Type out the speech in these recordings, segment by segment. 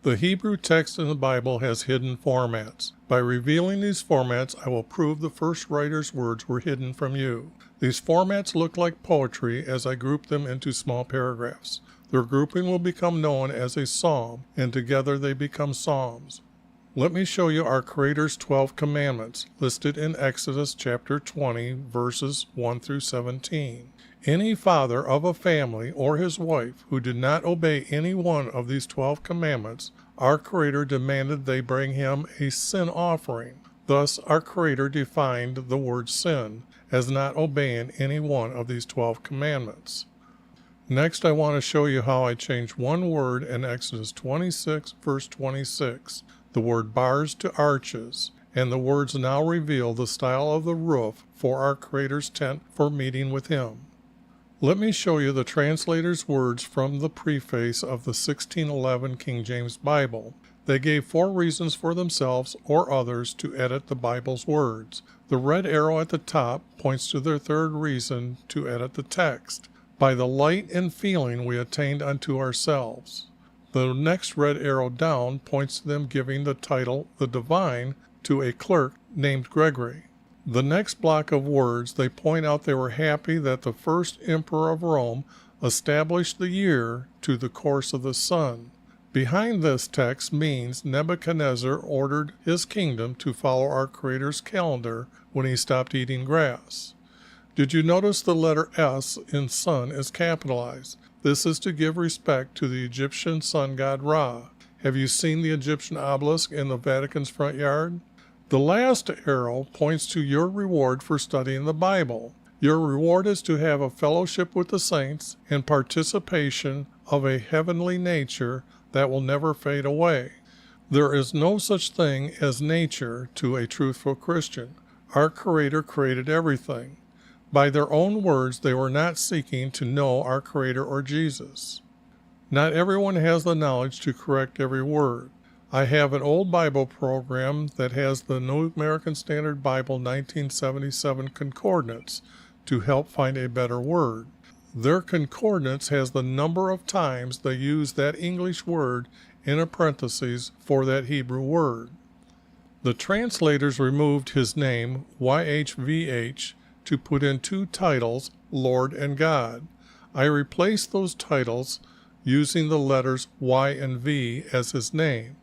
The Hebrew text in the Bible has hidden formats. By revealing these formats, I will prove the first writer's words were hidden from you. These formats look like poetry as I group them into small paragraphs. Their grouping will become known as a psalm, and together they become psalms. Let me show you our Creator's 12 commandments, listed in Exodus chapter 20, verses 1 through 17. Any father of a family or his wife who did not obey any one of these 12 commandments, our Creator demanded they bring him a sin offering. Thus, our Creator defined the word sin as not obeying any one of these 12 commandments. Next, I want to show you how I changed one word in Exodus 26, verse 26, the word bars to arches, and the words now reveal the style of the roof for our Creator's tent for meeting with Him. Let me show you the translator's words from the preface of the 1611 King James Bible. They gave 4 reasons for themselves or others to edit the Bible's words. The red arrow at the top points to their 3rd reason to edit the text. By the light and feeling we attained unto ourselves. The next red arrow down points to them giving the title, the Divine, to a clerk named Gregory. The next block of words, they point out they were happy that the first emperor of Rome established the year to the course of the sun. Behind this text means Nebuchadnezzar ordered his kingdom to follow our Creator's calendar when he stopped eating grass. Did you notice the letter S in sun is capitalized? This is to give respect to the Egyptian sun god Ra. Have you seen the Egyptian obelisk in the Vatican's front yard? The last arrow points to your reward for studying the Bible. Your reward is to have a fellowship with the saints and participation of a heavenly nature that will never fade away. There is no such thing as nature to a truthful Christian. Our Creator created everything. By their own words, they were not seeking to know our Creator or Jesus. Not everyone has the knowledge to correct every word. I have an old Bible program that has the New American Standard Bible 1977 concordance to help find a better word. Their concordance has the number of times they use that English word in a parenthesis for that Hebrew word. The translators removed his name, YHVH, to put in 2 titles, Lord and God. I replaced those titles using the letters Y and V as his name,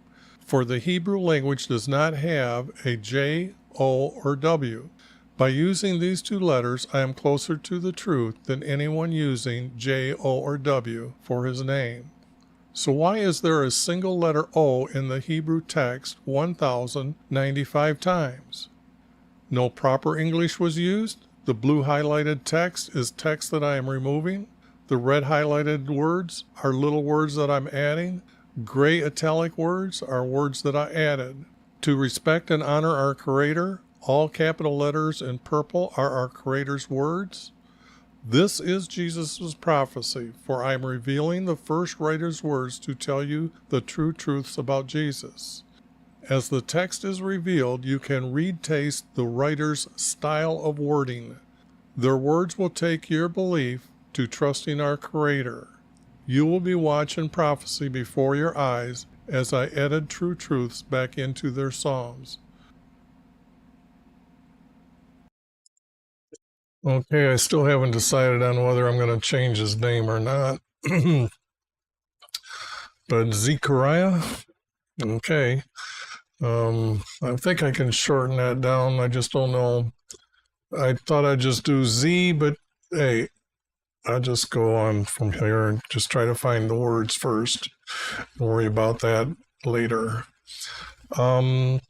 for the Hebrew language does not have a J, O, or W. By using these 2 letters, I am closer to the truth than anyone using J, O, or W for his name. So why is there a single letter O in the Hebrew text 1,095 times? No proper English was used? The blue highlighted text is text that I am removing. The red highlighted words are little words that I'm adding. Gray italic words are words that I added. To respect and honor our Creator, all capital letters in purple are our Creator's words. This is Jesus' prophecy, for I am revealing the first writer's words to tell you the true truths about Jesus. As the text is revealed, you can taste the writer's style of wording. Their words will take your belief to trusting our Creator. You will be watching prophecy before your eyes as I edit true truths back into their psalms. Okay, I still haven't decided on whether I'm going to change his name or not. But Zechariah, okay. I think I can shorten that down. I just don't know. I thought I'd just do Z, but hey, I'll just go on from here and just try to find the words first. Worry about that later. What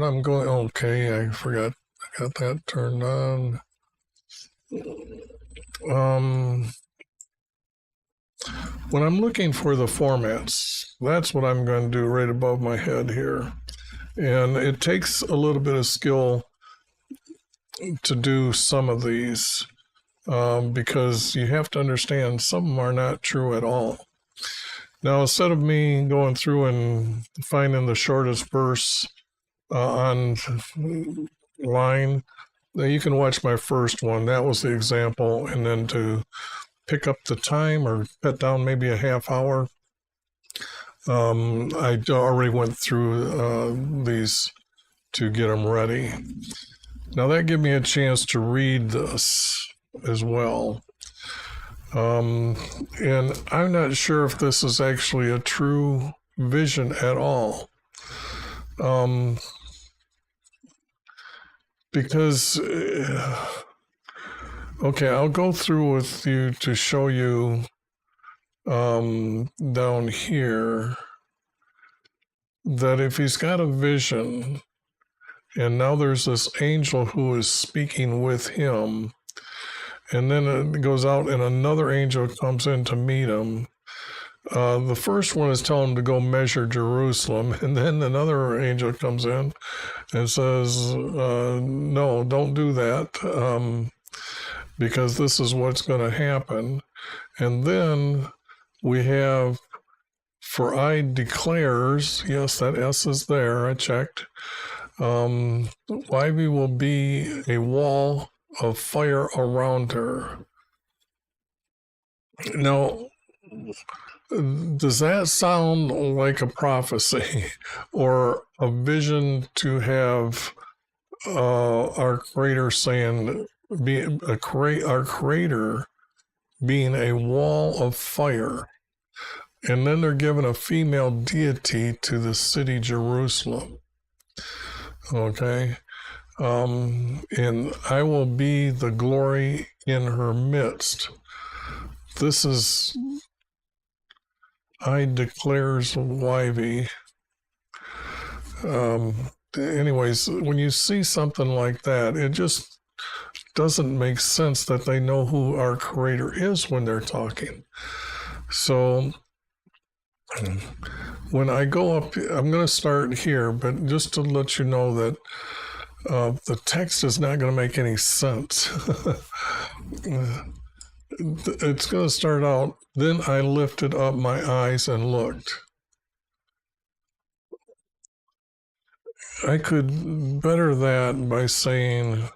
I'm going, okay, I forgot. I got that turned on. When I'm looking for the formats, that's what I'm going to do right above my head here. And it takes a little bit of skill to do some of these because you have to understand some of them are not true at all. Now, instead of me going through and finding the shortest verse on line, you can watch my first one. That was the example. And then to pick up the time or cut down maybe a half hour, I already went through these to get them ready. Now that gave me a chance to read this as well. And I'm not sure if this is actually a true vision at all. Because, okay, I'll go through with you to show you down here that if he's got a vision, and now there's this angel who is speaking with him, and then it goes out and another angel comes in to meet him. The first one is telling him to go measure Jerusalem, and then another angel comes in and says, no, don't do that, because this is what's going to happen. And then we have, for I declares, yes, that S is there, I checked. Ivy will be a wall of fire around her. Now, does that sound like a prophecy or a vision to have our Creator saying, our Creator being a wall of fire? And then they're given a female deity to the city Jerusalem. Okay. And I will be the glory in her midst. This is, I declares Wivey. Anyways, when you see something like that, it just doesn't make sense that they know who our Creator is when they're talking. So when I go up, I'm going to start here, but just to let you know that the text is not going to make any sense. It's going to start out, then I lifted up my eyes and looked. I could better that by saying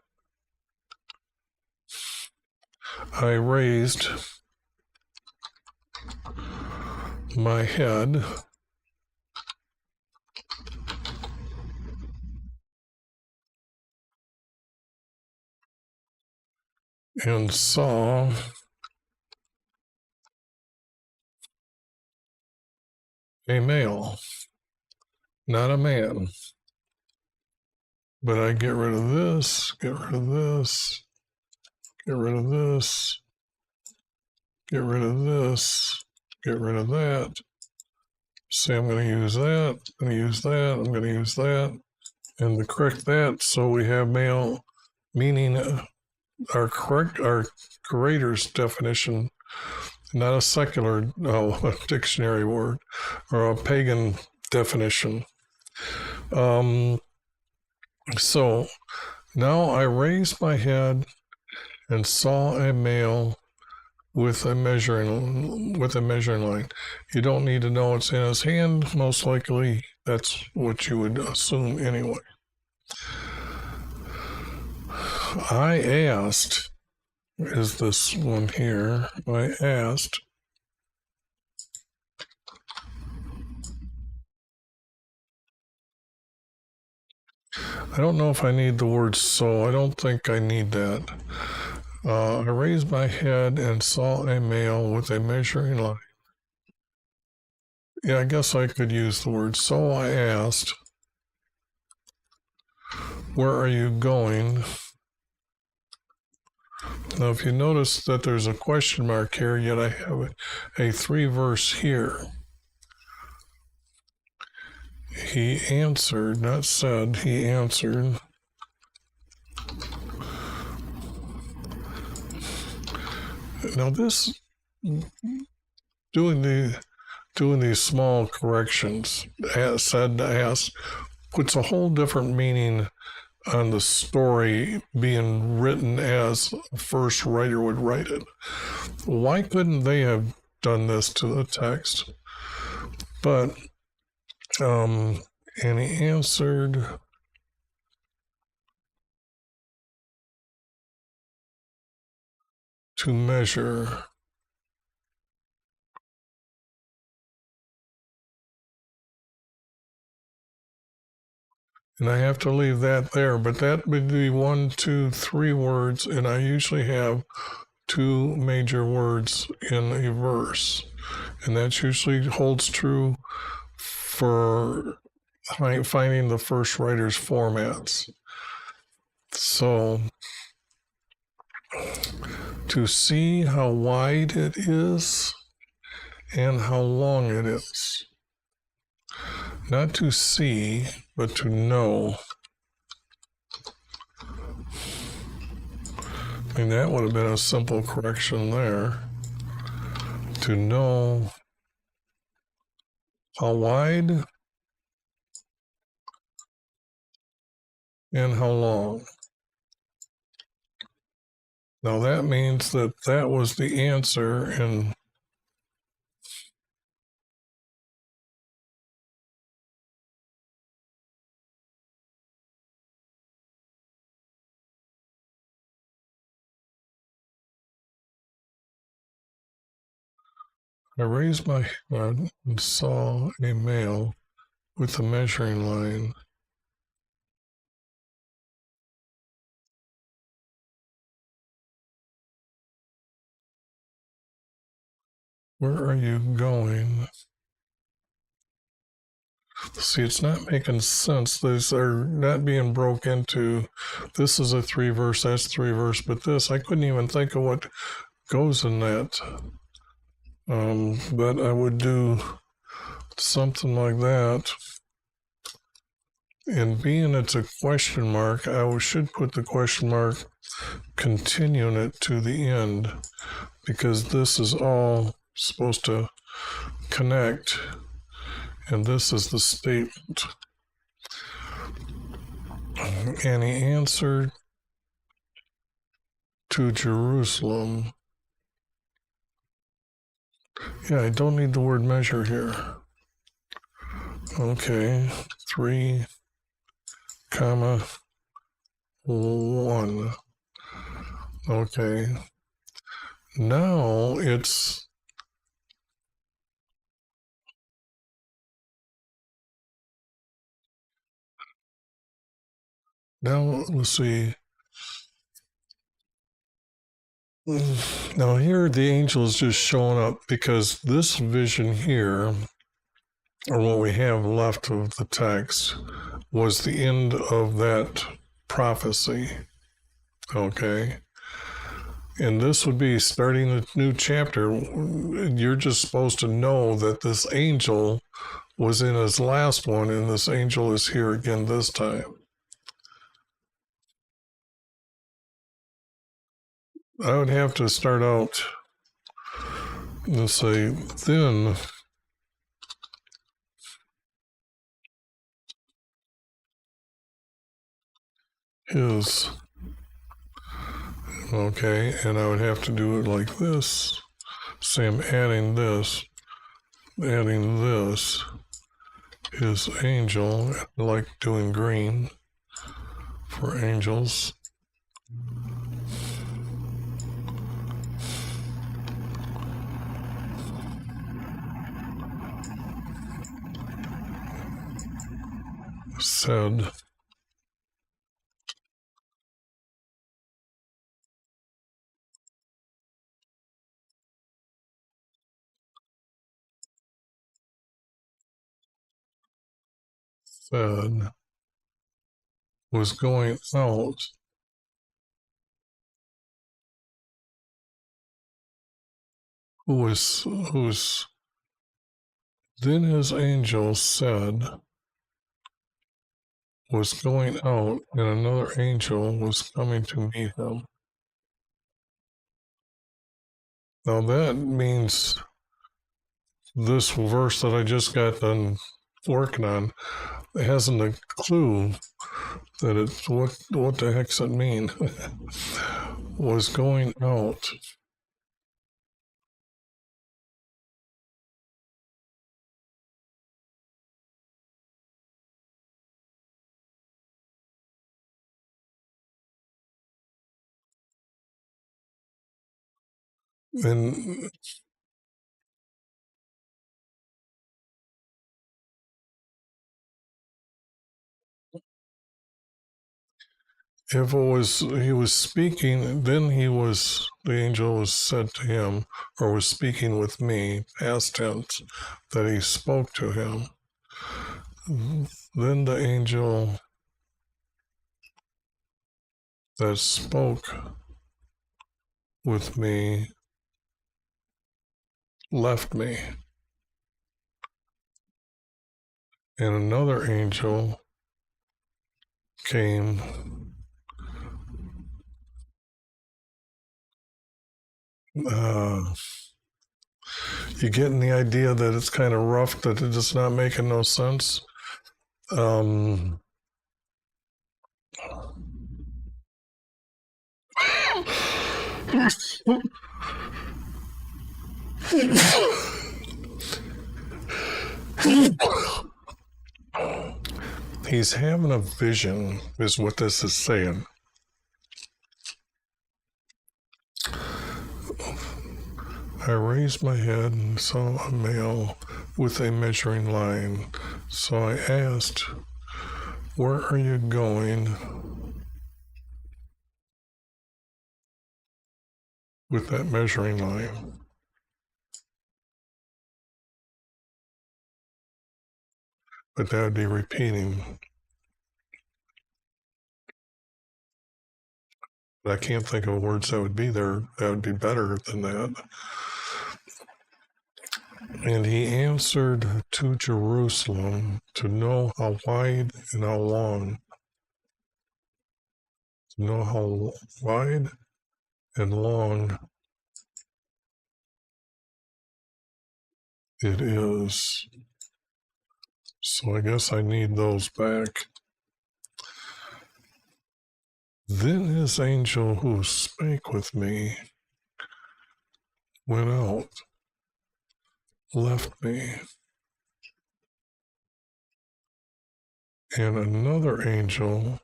I raised my head and saw a male, not a man. But I get rid of this, get rid of this, get rid of this, get rid of this, get rid of that. Say I'm going to use that, I'm going to use that, I'm going to use that, and to correct that, so we have male, meaning our Creator's definition, not a secular a dictionary word or a pagan definition. So now I raised my head and saw a male with a measuring line. You don't need to know it's in his hand. Most likely, that's what you would assume anyway. I asked, is this one here? I asked, I don't know if I need the word so. I don't think I need that. I raised my head and saw a male with a measuring line. Yeah, I guess I could use the word so. I asked, where are you going? Now, if you notice that there's a question mark here, yet I have a 3-verse here. He answered, not said, he answered. Now this, doing these small corrections, said to ask, puts a whole different meaning on the story being written as a first writer would write it. Why couldn't they have done this to the text? But, and he answered, to measure. And I have to leave that there, but that would be 1, 2, 3 words, and I usually have 2 major words in a verse. And that usually holds true for finding the first writer's formats. So, to see how wide it is and how long it is. Not to see, but to know. I mean, that would have been a simple correction there. To know how wide and how long. Now that means that that was the answer, and I raised my head and saw a male with a measuring line. Where are you going? See, it's not making sense. These are not being broke into. This is a 3 verse, that's 3 verse, but this, I couldn't even think of what goes in that. But I would do something like that. And being it's a question mark, I should put the question mark, continuing it to the end, because this is all supposed to connect, and this is the statement. And he answered to Jerusalem. Yeah, I don't need the word measure here. Okay, 3, comma, 1. Okay. Now it's now let's see. Now here the angel is just showing up because this vision here, or what we have left of the text, was the end of that prophecy. Okay. And this would be starting a new chapter. You're just supposed to know that this angel was in his last one, and this angel is here again this time. I would have to start out and say, then his, okay, and I would have to do it like this. Say I'm adding this, his angel, I like doing green for angels. Said, was going out. Who's then his angel said was going out, and another angel was coming to meet him. Now that means this verse that I just got done working on hasn't a clue that it's what the heck's it mean? Was going out. And if it was he was speaking, then the angel was said to him, or was speaking with me, past tense, that he spoke to him. Then the angel that spoke with me left me, and another angel came. You getting the idea that it's kind of rough, that it's just not making no sense? He's having a vision, is what this is saying. I raised my head and saw a male with a measuring line. So I asked, "Where are you going with that measuring line?" But that would be repeating. But I can't think of words that would be there that would be better than that. And he answered, "To Jerusalem, to know how wide and how long, to know how wide and long it is." So I guess I need those back. Then his angel who spake with me went out, left me, and another angel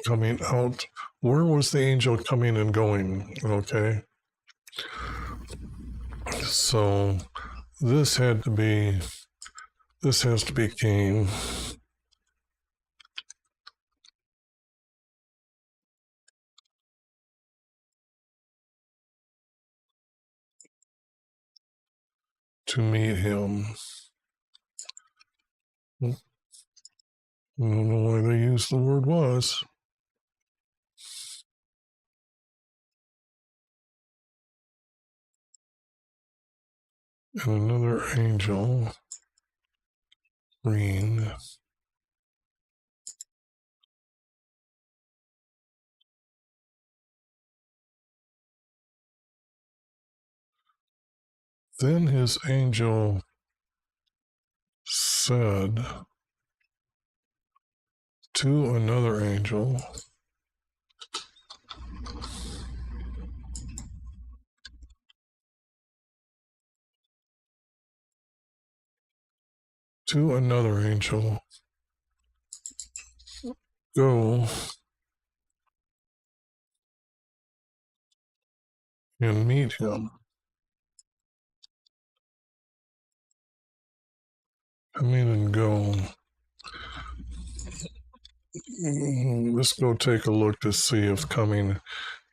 coming out. Where was the angel coming and going? Okay. So this has to be Cain. To meet him. I don't know why they used the word was. And another angel, green. Then his angel said to another angel, "Go and meet him." Come in and go. Let's go take a look to see if coming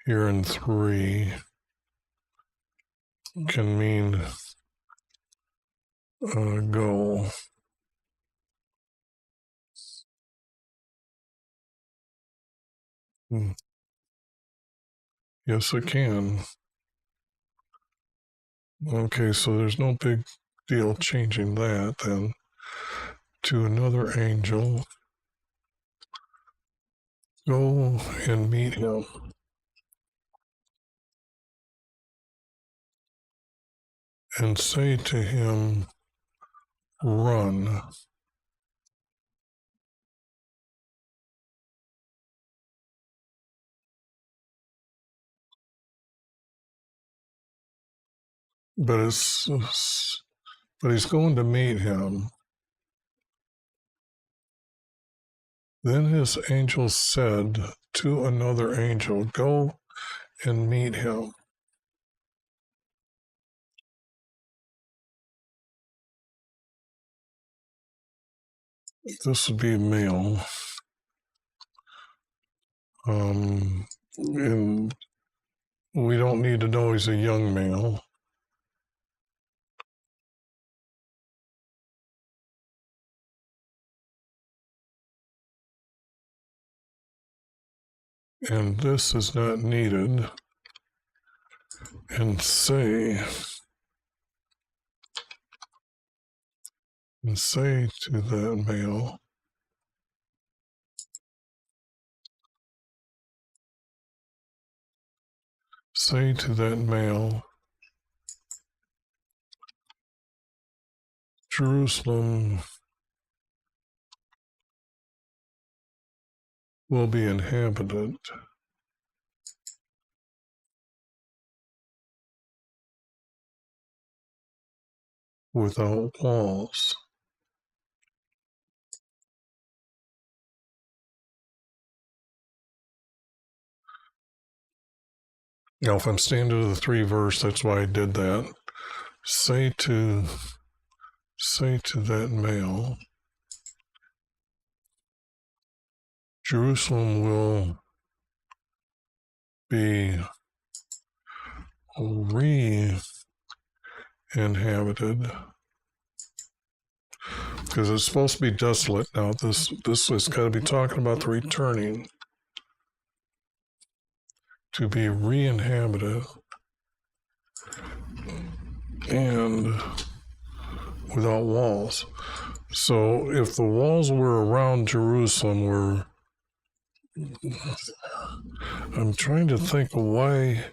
here in 3 can mean go. Yes, it can. Okay, so there's no big deal changing that then. To another angel, go and meet him. And say to him, run. But he's going to meet him. Then his angel said to another angel, go and meet him. this would be male. And we don't need to know he's a young male. And this is not needed. And say to that male, say to that male, Jerusalem will be inhabited without walls. Now, if I'm staying to the 3 verse, that's why I did that. Say to that male, Jerusalem will be re-inhabited, because it's supposed to be desolate. Now, this is got to be talking about the returning, to be re-inhabited and without walls. So if the walls were around Jerusalem, I'm trying to think of why.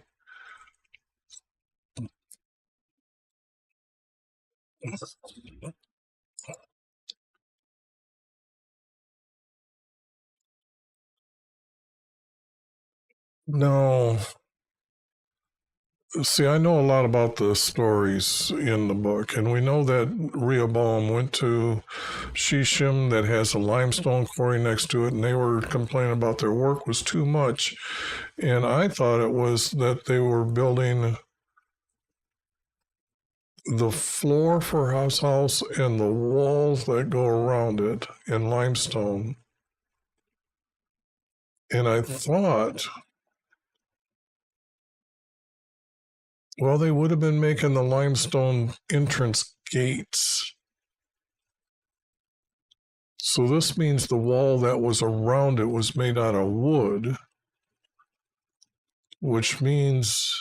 No. See, I know a lot about the stories in the book, and we know that Rehoboam went to Shechem that has a limestone quarry next to it, and they were complaining about their work was too much. And I thought it was that they were building the floor for his house and the walls that go around it in limestone. And I thought, well, they would have been making the limestone entrance gates. So this means the wall that was around it was made out of wood, which means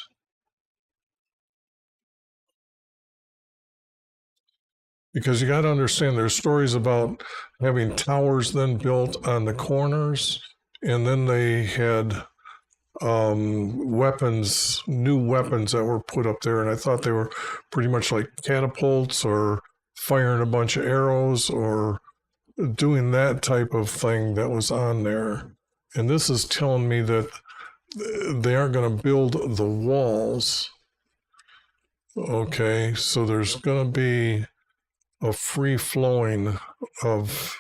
because you got to understand there's stories about having towers then built on the corners, and then they had weapons, new weapons that were put up there, and I thought they were pretty much like catapults or firing a bunch of arrows or doing that type of thing that was on there. And this is telling me that they aren't going to build the walls. Okay, so there's going to be a free flowing of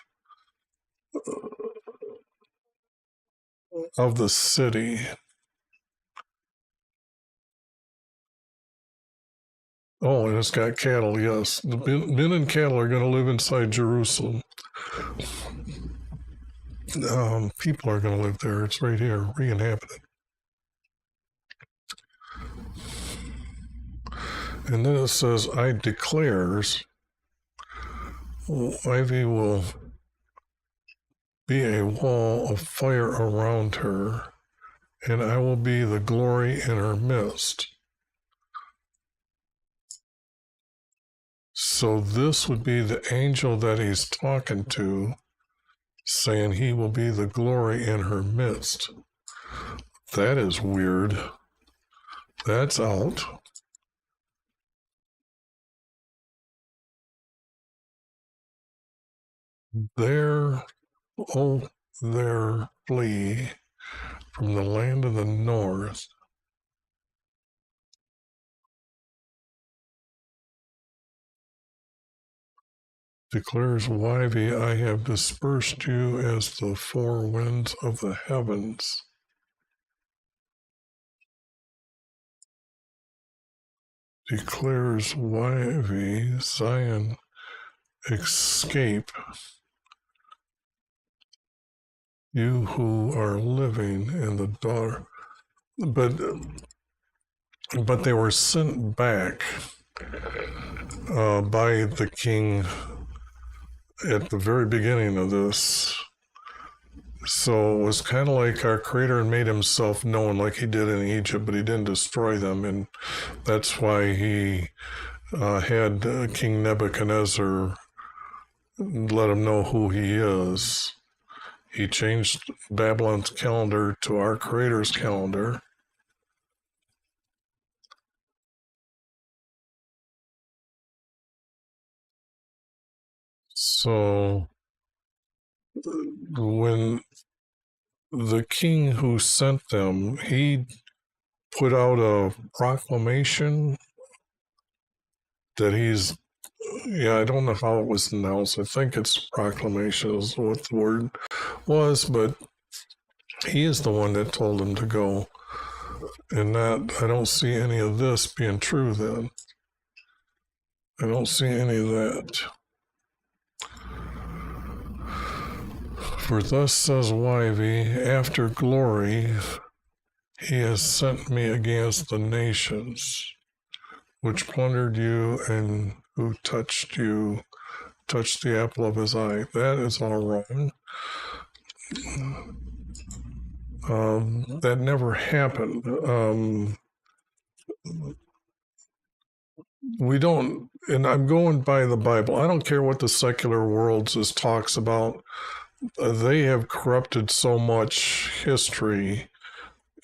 the city. Oh, and it's got cattle, yes. The men and cattle are going to live inside Jerusalem. People are going to live there. It's right here, re-inhabited. And then it says, I declares, Ivy will be a wall of fire around her, and I will be the glory in her midst. So this would be the angel that he's talking to, saying he will be the glory in her midst. That is weird. That's out. There flee from the land of the north. Declares Wivey, I have dispersed you as the 4 winds of the heavens. Declares Wivey, Zion, escape You who are living in the daughter. But they were sent back by the king at the very beginning of this. So it was kind of like our Creator made himself known like he did in Egypt, but he didn't destroy them. And that's why he had King Nebuchadnezzar let him know who he is. He changed Babylon's calendar to our Creator's calendar. So when the king who sent them, he put out a proclamation that he's, yeah, I don't know how it was announced. I think it's proclamation is what the word was, but he is the one that told him to go. And that, I don't see any of this being true then. I don't see any of that. For thus says Yv, after glory, he has sent me against the nations, which plundered you and who touched you, touched the apple of his eye. That is all wrong. That never happened. We don't, and I'm going by the Bible. I don't care what the secular world just talks about. They have corrupted so much history,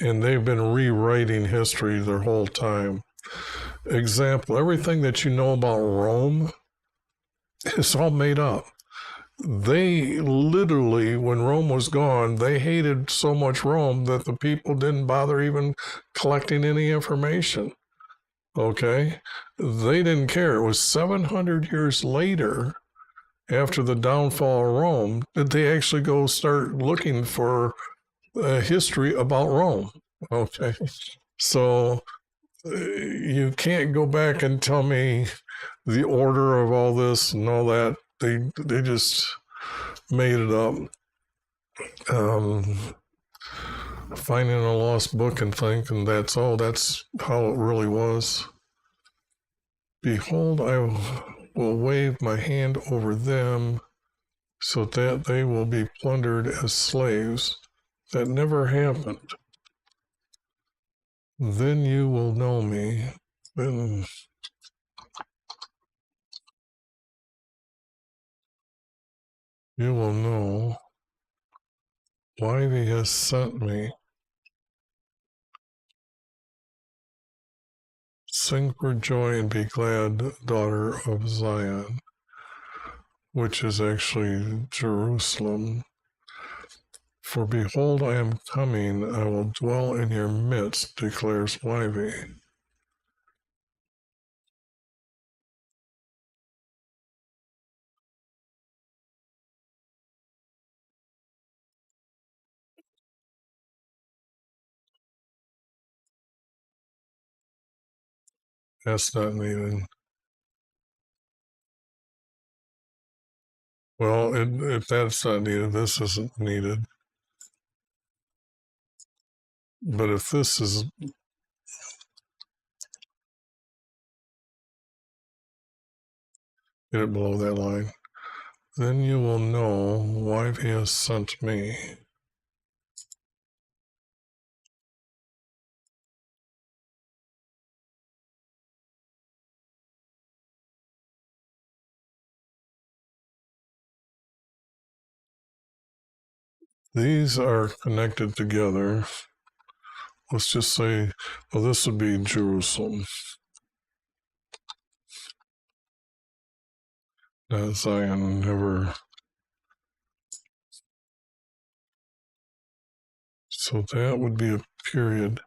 and they've been rewriting history their whole time. Example, everything that you know about Rome is all made up. They literally, when Rome was gone, they hated so much Rome that the people didn't bother even collecting any information. Okay? They didn't care. It was 700 years later, after the downfall of Rome, that they actually go start looking for history about Rome. Okay? So you can't go back and tell me the order of all this and all that. They just made it up. Finding a lost book and thinking that's how it really was. Behold, I will wave my hand over them so that they will be plundered as slaves. That never happened. Then you will know me. Then you will know why he has sent me. Sing for joy and be glad, daughter of Zion, which is actually Jerusalem. For behold, I am coming, I will dwell in your midst, declares Yv. That's not needed. Well, if that's not needed, this isn't needed. But if this is, get it below that line, then you will know why he has sent me. These are connected together. Let's just say, well, this would be Jerusalem. Zion never. So that would be a period.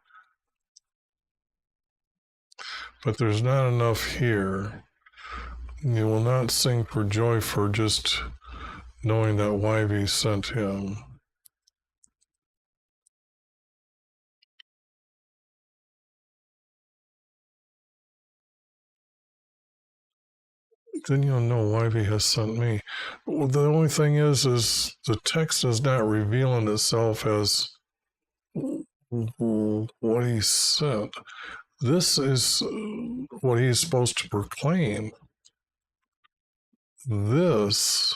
But there's not enough here. You will not sing for joy for just knowing that Yv sent him. then you'll know why he has sent me. Well, the only thing is the text is not revealing itself as what he said. This is what he's supposed to proclaim. This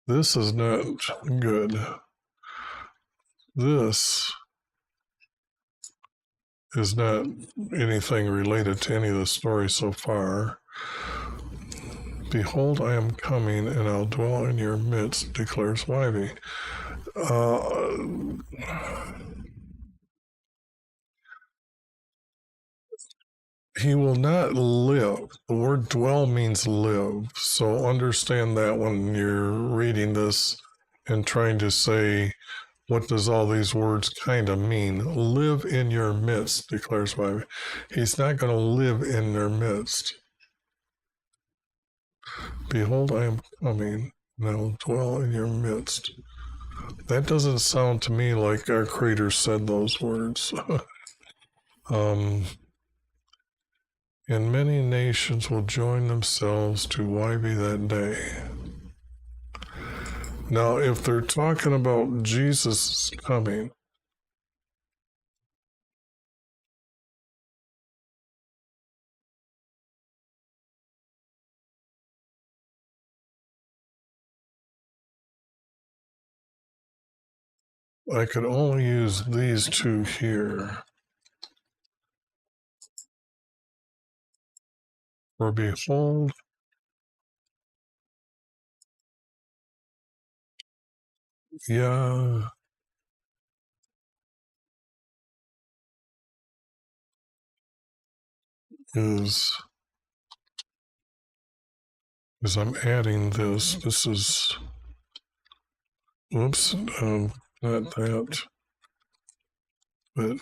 is not good. This is not anything related to any of the stories so far. Behold, I am coming, and I'll dwell in your midst, declares Livy. He will not live. The word dwell means live. So understand that when you're reading this and trying to say, what does all these words kind of mean? Live in your midst, declares Livy. He's not going to live in their midst. Behold, I am coming, and I will dwell in your midst. That doesn't sound to me like our Creator said those words. And many nations will join themselves to Livy that day. Now, if they're talking about Jesus coming, I could only use these two here. For behold, Yah is I'm adding this. This is, whoops, not that, but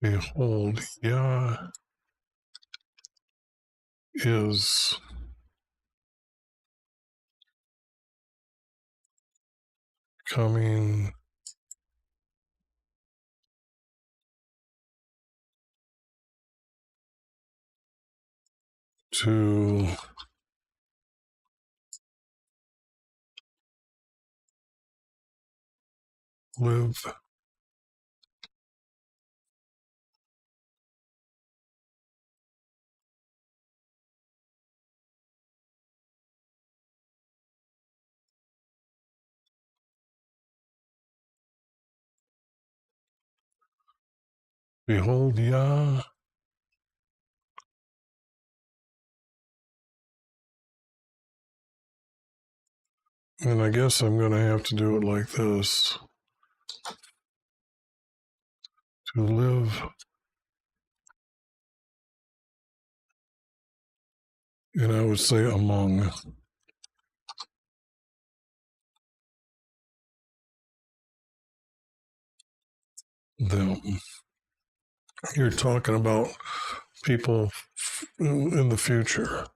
behold, Yah is coming to live behold, Yah and I guess I'm going to have to do it like this. To live, and I would say among them. You're talking about people in the future.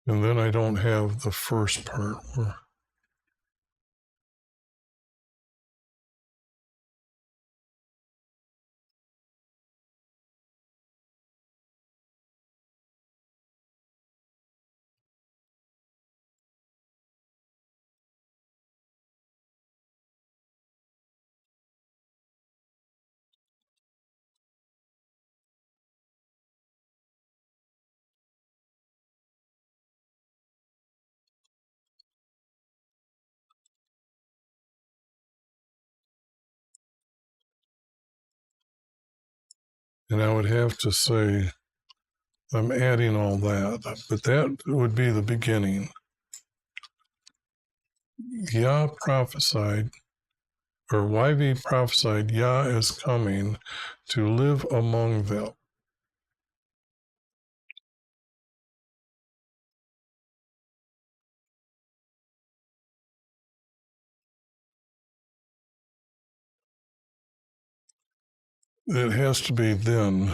And then I don't have the first part where and I would have to say I'm adding all that, but that would be the beginning. Yah prophesied, or YV prophesied, Yah is coming to live among them. It has to be then.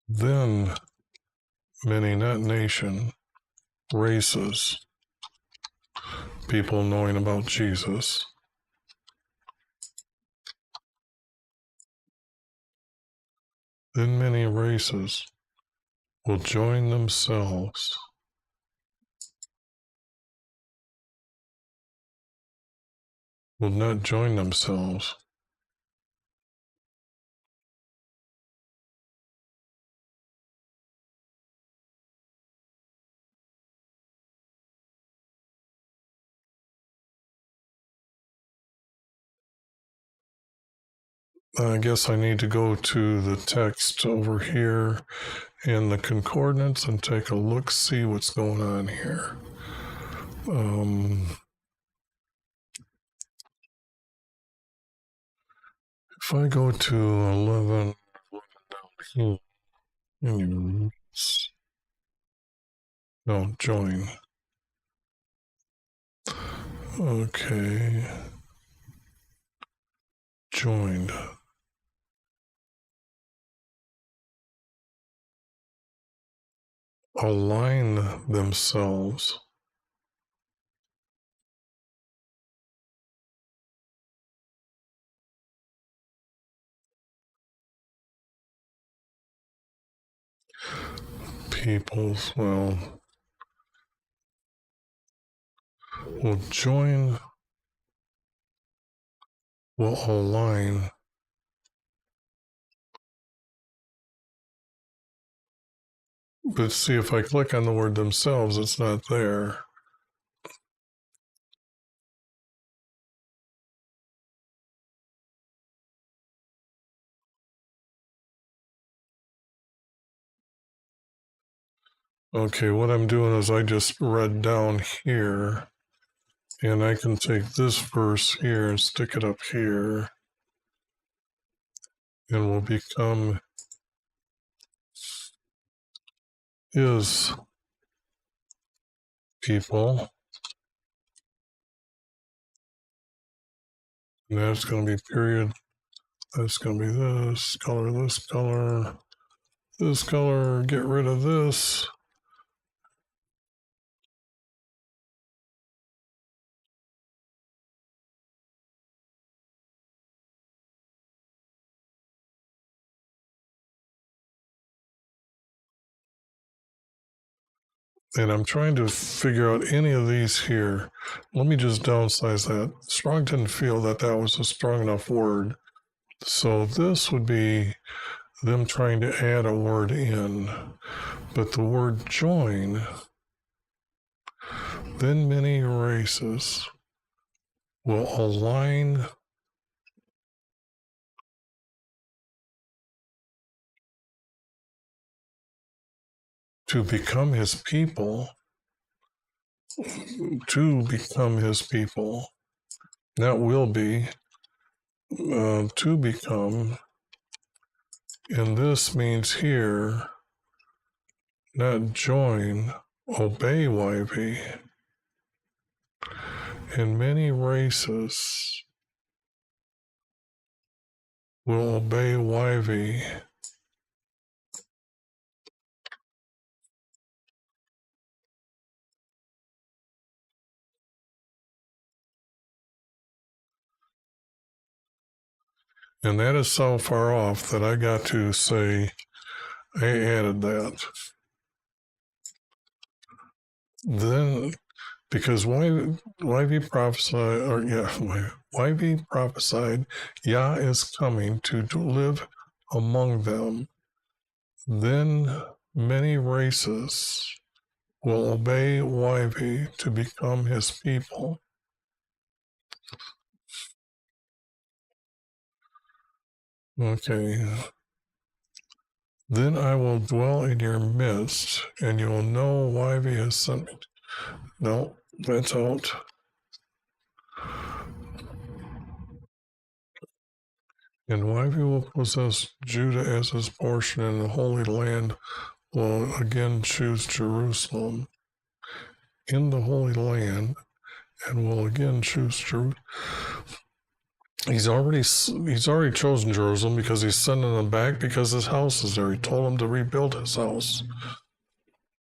Then many, not nation, races, people knowing about Jesus. Then many races will join themselves. Will not join themselves. I guess I need to go to the text over here in the concordance and take a look, see what's going on here. If I go to 11 down here, no, join. Okay. Joined. Align themselves. Peoples, well, will join, will align. But see, if I click on the word themselves, it's not there. Okay, what I'm doing is I just read down here, and I can take this verse here and stick it up here, and will become his people. And that's going to be period. That's going to be this color, this color, this color. Get rid of this. And I'm trying to figure out any of these here. Let me just downsize that. Strong didn't feel that that was a strong enough word. So this would be them trying to add a word in. But the word join, then many races will align to become his people, to become his people. That will be to become. And this means here, not join, obey YV. And many races will obey YV. And that is so far off that I got to say, I added that. Then, because YV prophesied, or yeah, YV prophesied, Yah is coming to live among them. Then many races will obey YV to become his people. Okay. Then I will dwell in your midst, and you will know why he has sent me. No, that's out. And why he will possess Judah as his portion, and the Holy Land will again choose Jerusalem in the Holy Land, and will again choose Jerusalem. He's already chosen Jerusalem because he's sending them back because his house is there. He told them to rebuild his house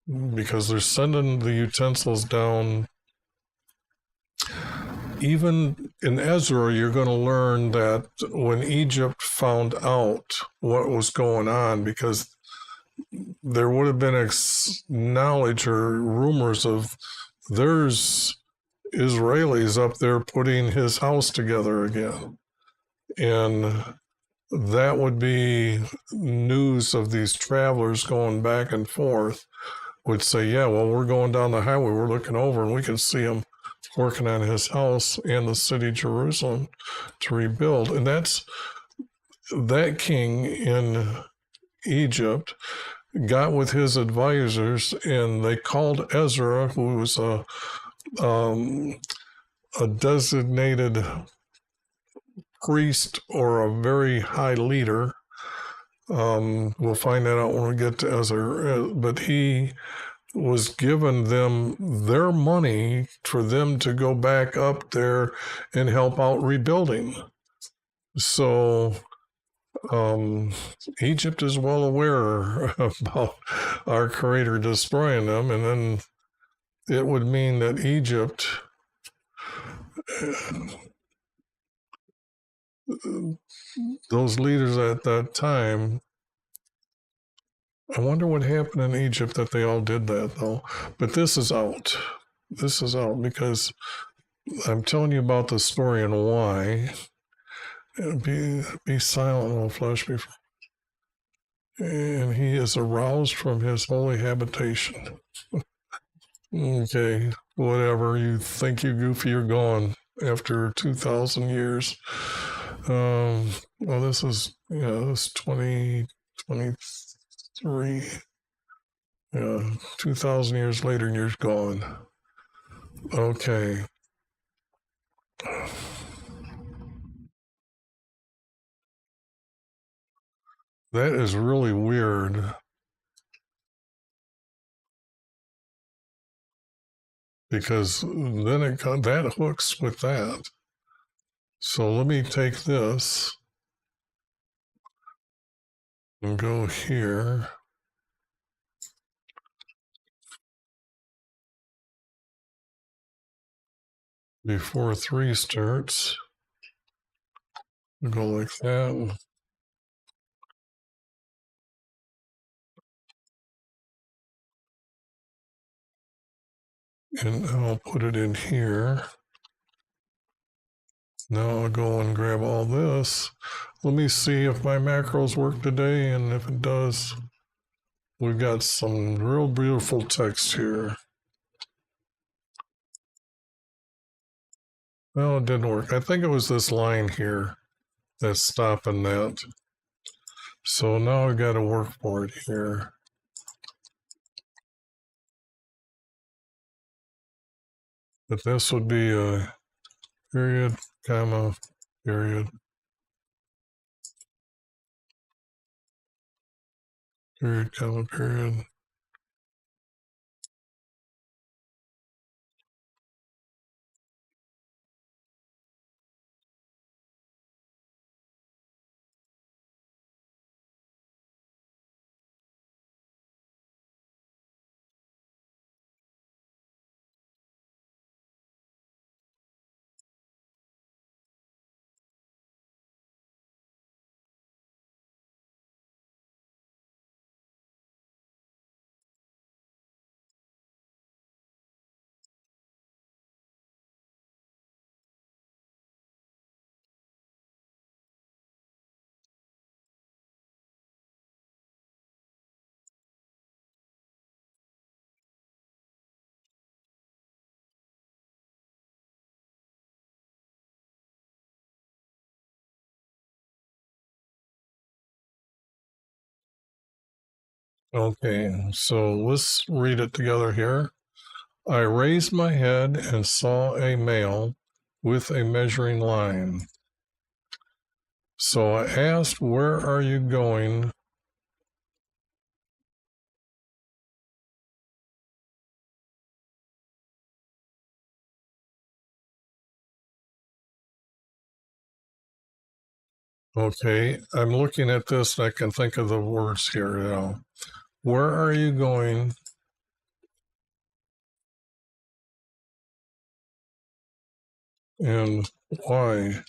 because they're sending the utensils down. Even in Ezra, you're going to learn that when Egypt found out what was going on, because there would have been knowledge or rumors of there's Israelis up there putting his house together again. And that would be news of these travelers going back and forth would say, yeah, well, we're going down the highway, we're looking over and we can see him working on his house and the city Jerusalem to rebuild. And that king in Egypt got with his advisors and they called Ezra, who was a designated priest or a very high leader. We'll find that out when we get to Ezra. But he was giving them their money for them to go back up there and help out rebuilding. So Egypt is well aware about our Creator destroying them, and then it would mean that Egypt those leaders at that time, I wonder what happened in Egypt that they all did that though. But this is out. This is out because I'm telling you about the story and why. Be silent, O flesh, before. And he is aroused from his holy habitation. Okay, whatever. You think you goofy, you're gone after 2,000 years. Well, this is, this 2023. Yeah, 2,000 years later, and you're gone. Okay. That is really weird. Because then that hooks with that. So let me take this and go here. Before 3 starts. We'll go like that. And I'll put it in here. Now I'll go and grab all this. Let me see if my macros work today, and if it does, we've got some real beautiful text here. No, it didn't work. I think it was this line here that's stopping that. So now I've got to work for it here. But this would be a period, comma, period. Period, comma, period. Okay, so let's read it together here. I raised my head and saw a male with a measuring line. So I asked, where are you going? Okay, I'm looking at this and I can think of the words here now. Where are you going? And why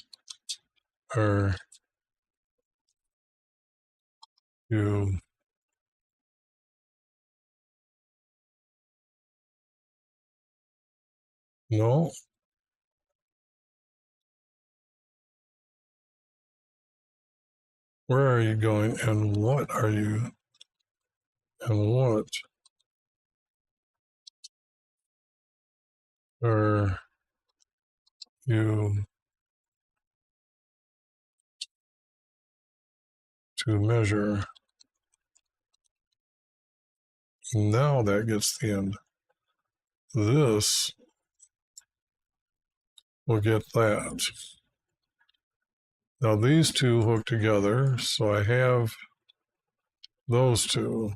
are you? No, where are you going? And what are you? And what are you to measure? Now that gets the end. This will get that. Now these two hook together, so I have those two.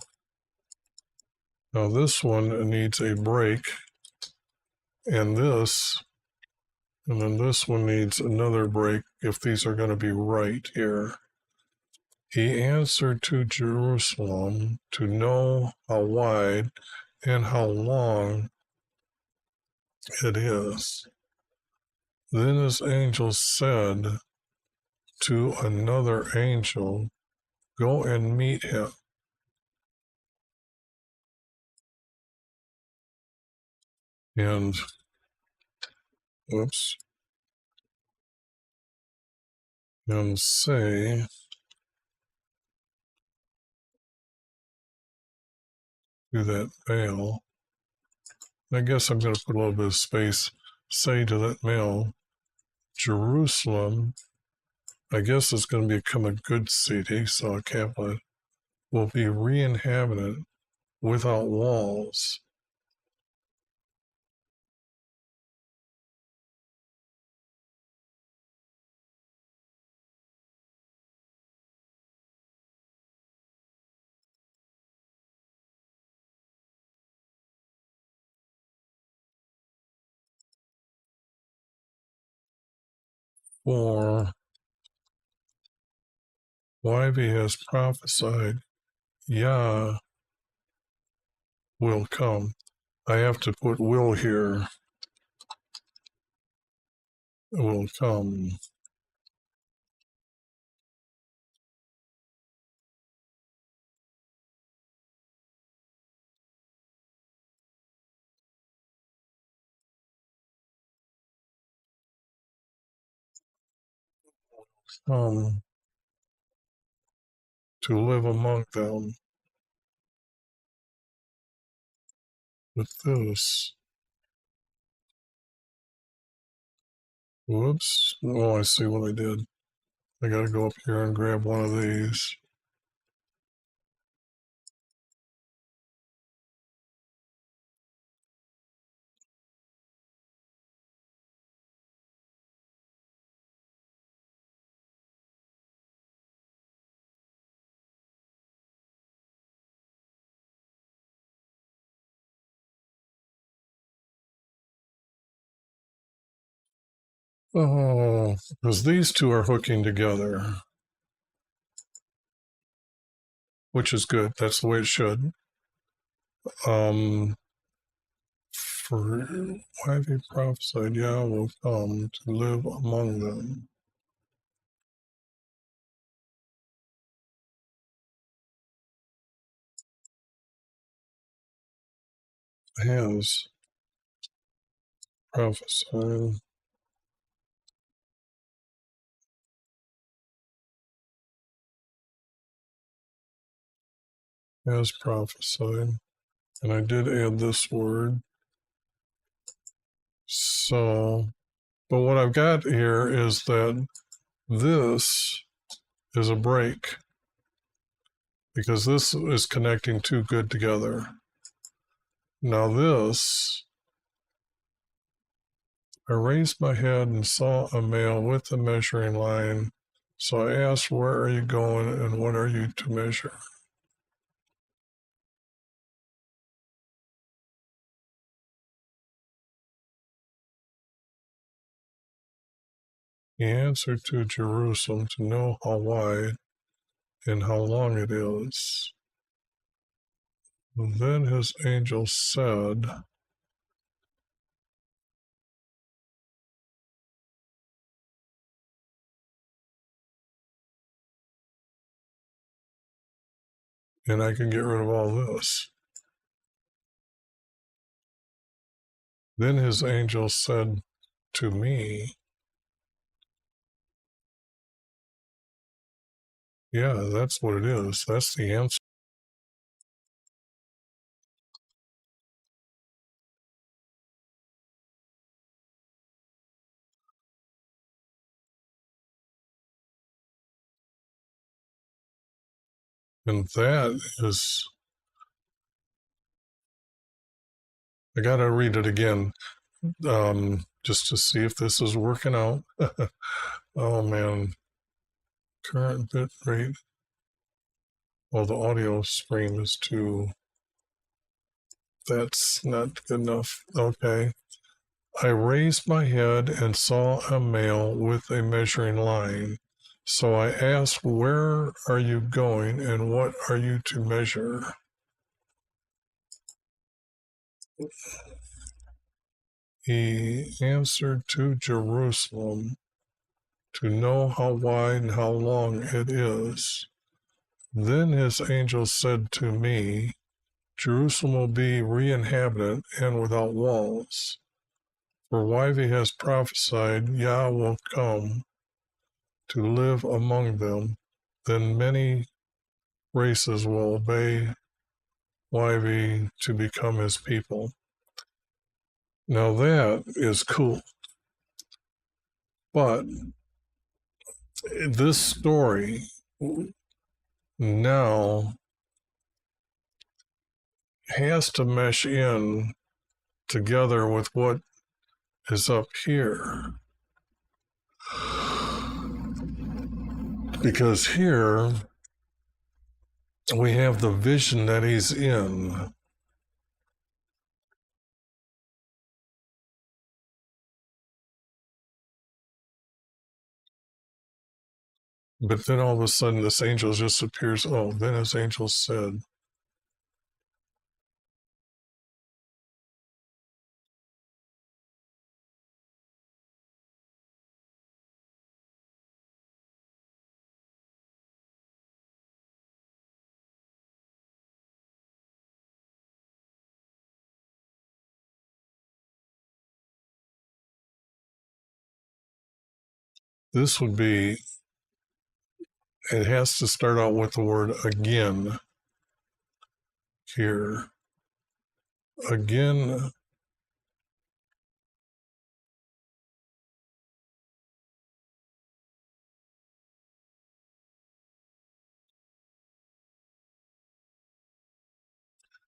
Now this one needs a break, and then this one needs another break if these are going to be right here. He answered to Jerusalem to know how wide and how long it is. Then his angel said to another angel, go and meet him. And, oops, and say to that male, I guess I'm going to put a little bit of space, say to that male, Jerusalem, I guess it's going to become a good city, so a capital, will be re-inhabited without walls. For Wyvie has prophesied, Yah will come. I have to put will here. Will come. Come to live among them. With this. Whoops. Oh, I see what I did. I got to go up here and grab one of these. Oh, because these two are hooking together, which is good. That's the way it should. For why have you prophesied, Yah will come to live among them. Has prophesied. Has prophesied. And I did add this word. So, but what I've got here is that this is a break. because this is connecting two good together. Now this, I raised my head and saw a male with a measuring line. So I asked, where are you going and what are you to measure? He answered, to Jerusalem, to know how wide and how long it is. Then his angel said, and I can get rid of all this. Then his angel said to me, yeah, that's what it is. That's the answer. And that is, I got to read it again just to see if this is working out. Oh man, current bit rate. Well, the audio stream is too, that's not good enough. Okay. I raised my head and saw a male with a measuring line. So I asked, where are you going and what are you to measure? He answered, to Jerusalem, to know how wide and how long it is. Then his angel said to me, Jerusalem will be re-inhabited and without walls. For Yahweh has prophesied, Yah will come to live among them. Then many races will obey Yahweh to become his people. Now that is cool. But this story now has to mesh in together with what is up here. Because here we have the vision that he's in. But then all of a sudden this angel just appears. Oh, then his angel said, this would be, it has to start out with the word again here. Again,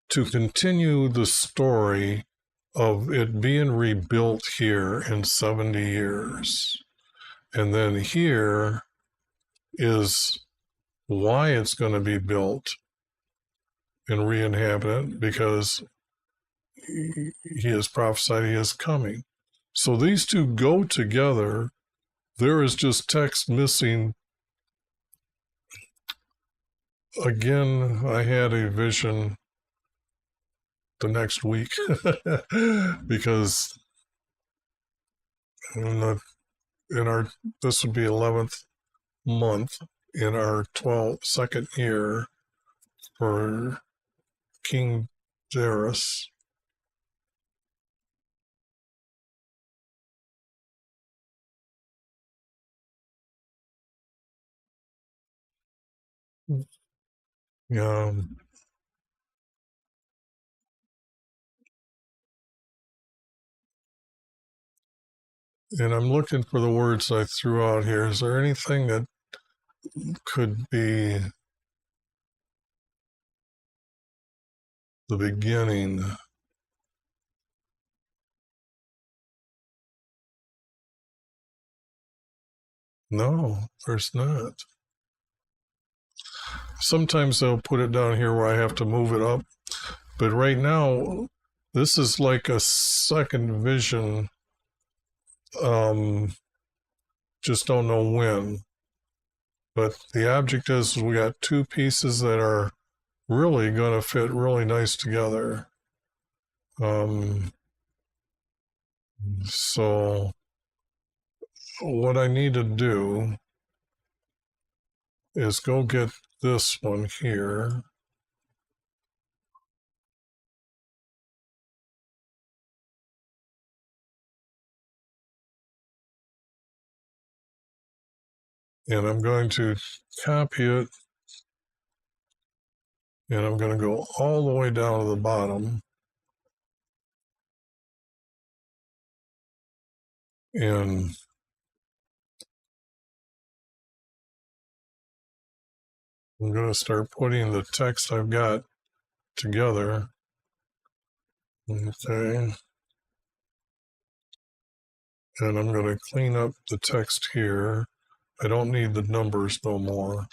to continue the story of it being rebuilt here in 70 years. And then here is why it's going to be built and re-inhabited, because he has prophesied he is coming. So these two go together. There is just text missing. Again, I had a vision the next week because in our, this would be 11th month in our 12th year for King Jairus. Yeah. And I'm looking for the words I threw out here. Is there anything that could be the beginning. No, there's not. Sometimes they'll put it down here where I have to move it up. But right now, this is like a second vision. Just don't know when. But the object is we got two pieces that are really going to fit really nice together. So what I need to do is go get this one here. And I'm going to copy it. And I'm going to go all the way down to the bottom. And I'm going to start putting the text I've got together. Okay. And I'm going to clean up the text here. I don't need the numbers no more,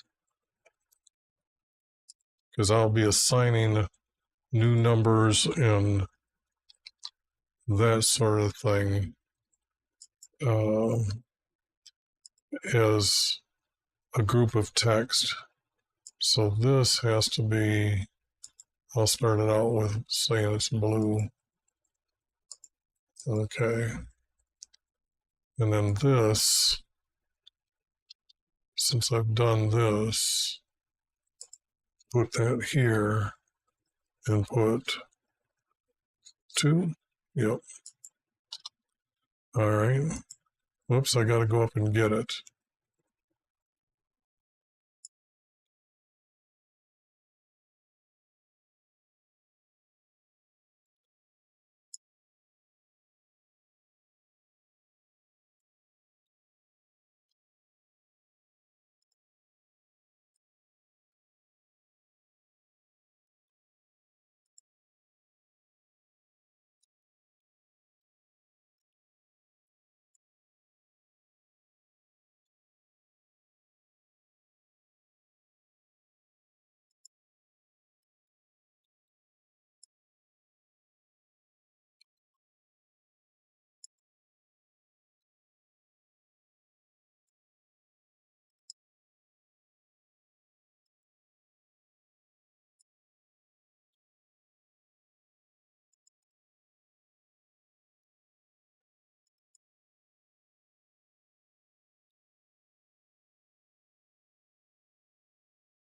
because I'll be assigning new numbers and that sort of thing as a group of text. So this has to be, I'll start it out with saying it's blue. Okay. And then this, since I've done this, put that here and put 2. Yep. All right. Whoops, I got to go up and get it.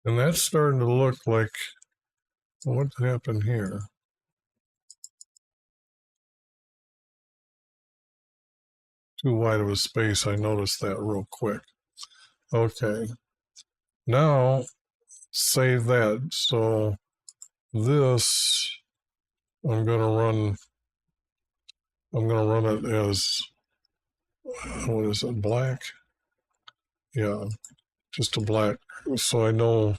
And that's starting to look like, what happened here? Too wide of a space. I noticed that real quick. Okay. Now, save that. So this, I'm going to run it as, what is it, black? Yeah, just a black. So I know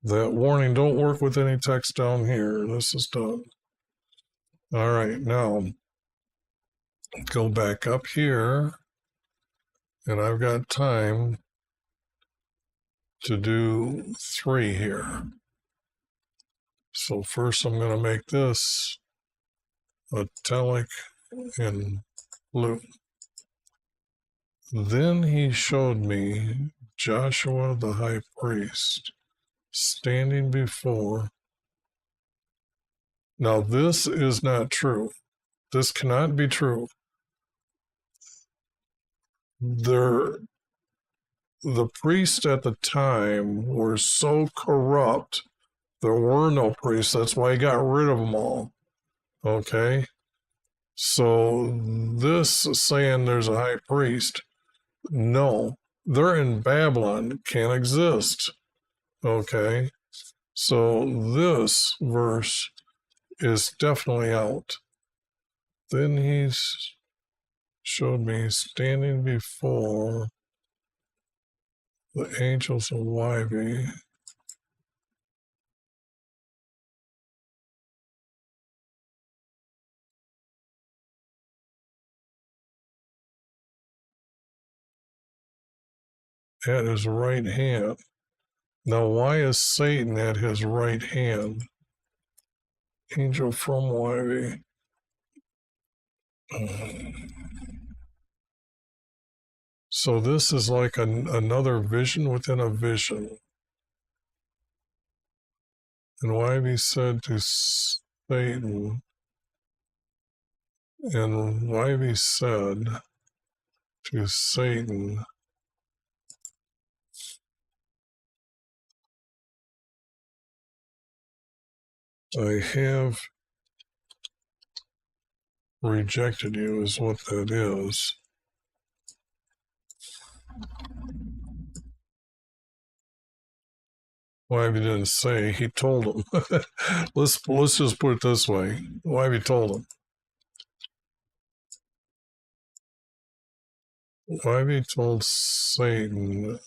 that warning, don't work with any text down here. This is done. All right, now go back up here, and I've got time to do 3 here. So first I'm going to make this italic and blue. Then he showed me Joshua the high priest standing before. Now this is not true. This cannot be true. The priests at the time were so corrupt, there were no priests. That's why he got rid of them all. Okay? So this saying there's a high priest, no, they're in Babylon, can't exist. Okay? So this verse is definitely out. Then he showed me standing before the angels of Yahweh. at his right hand. Now, why is Satan at his right hand? Angel from YV. So this is like another vision within a vision. And YV said to Satan, and YV said to Satan, I have rejected you, is what that is. YV didn't say, he told him. let's just put it this way. YV told him. YV told Satan,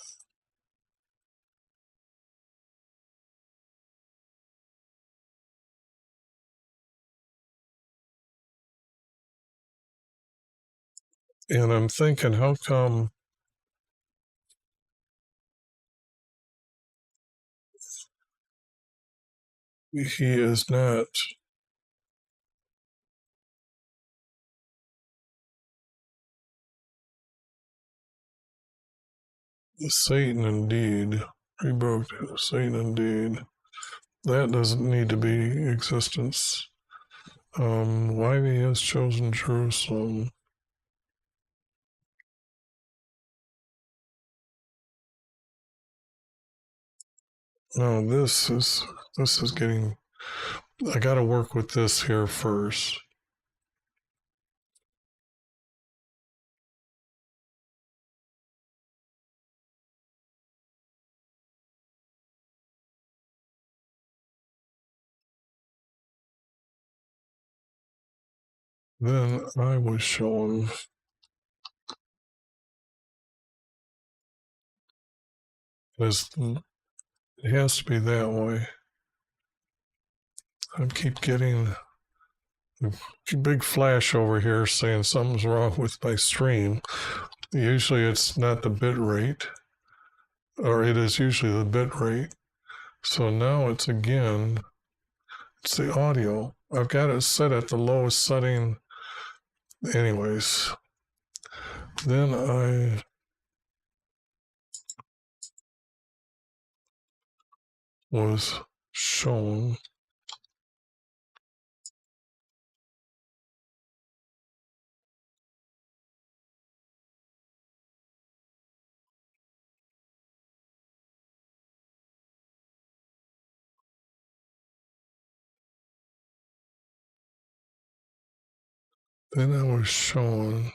and I'm thinking, how come he is not Satan indeed? Rebuked Satan indeed. That doesn't need to be existence. YV has chosen Jerusalem. No, this is getting. I got to work with this here first. Then I was shown. As it has to be that way. I keep getting a big flash over here saying something's wrong with my stream. Usually it's not the bit rate, or it is usually the bit rate. So now it's again, it's the audio. I've got it set at the lowest setting. Anyways, then I was shown then I was shown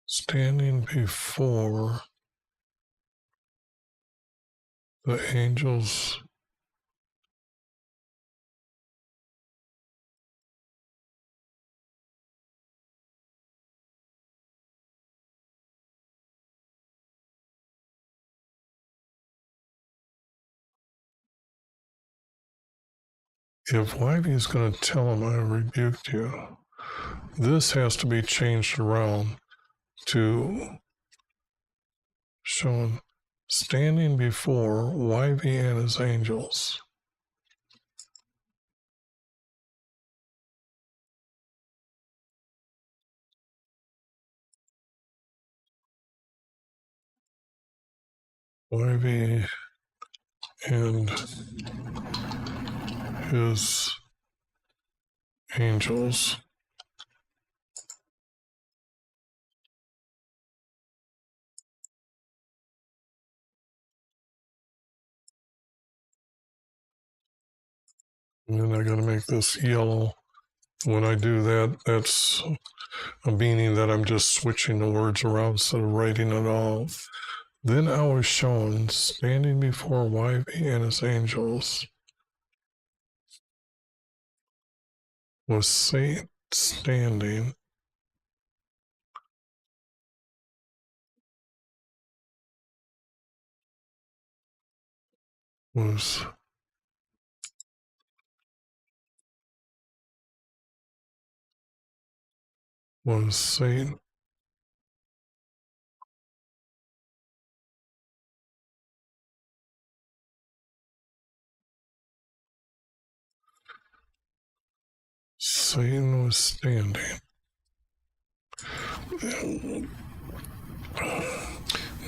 standing before the angels if Whitey is going to tell him I rebuked you, this has to be changed around to shown standing before Whitey and his angels. Whitey and his angels. And then I got to make this yellow. When I do that, that's a meaning that I'm just switching the words around instead of writing it all. Then I was shown standing before Whitey and his angels was Satan standing was was Satan. Satan was standing.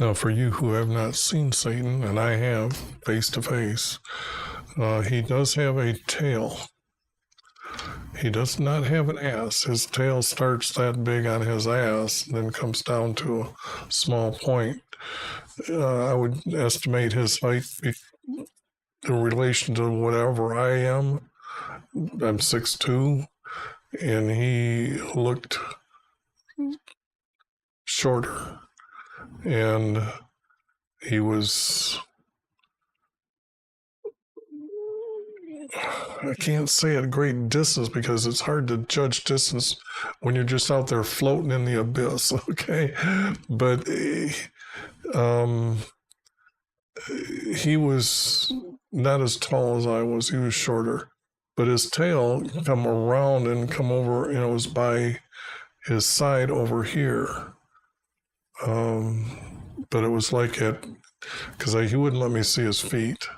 Now, for you who have not seen Satan, and I have face to face, he does have a tail. He does not have an ass. His tail starts that big on his ass, and then comes down to a small point. I would estimate his height in relation to whatever I am. I'm 6'2", and he looked shorter. And he was, I can't say at great distance because it's hard to judge distance when you're just out there floating in the abyss, okay? But um, he was not as tall as I was. He was shorter. But his tail come around and come over, and it was by his side over here. But it was like because he wouldn't let me see his feet,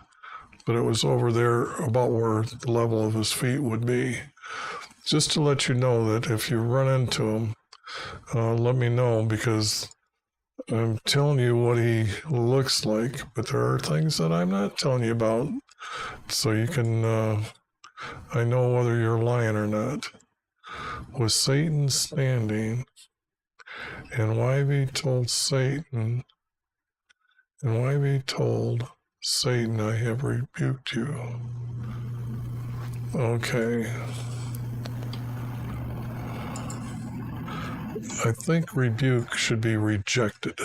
but it was over there about where the level of his feet would be. Just to let you know that if you run into him, let me know, because I'm telling you what he looks like, but there are things that I'm not telling you about, so you can, I know whether you're lying or not. Was Satan standing, and why be told Satan, and why be told Satan, I have rebuked you? Okay. I think rebuke should be rejected.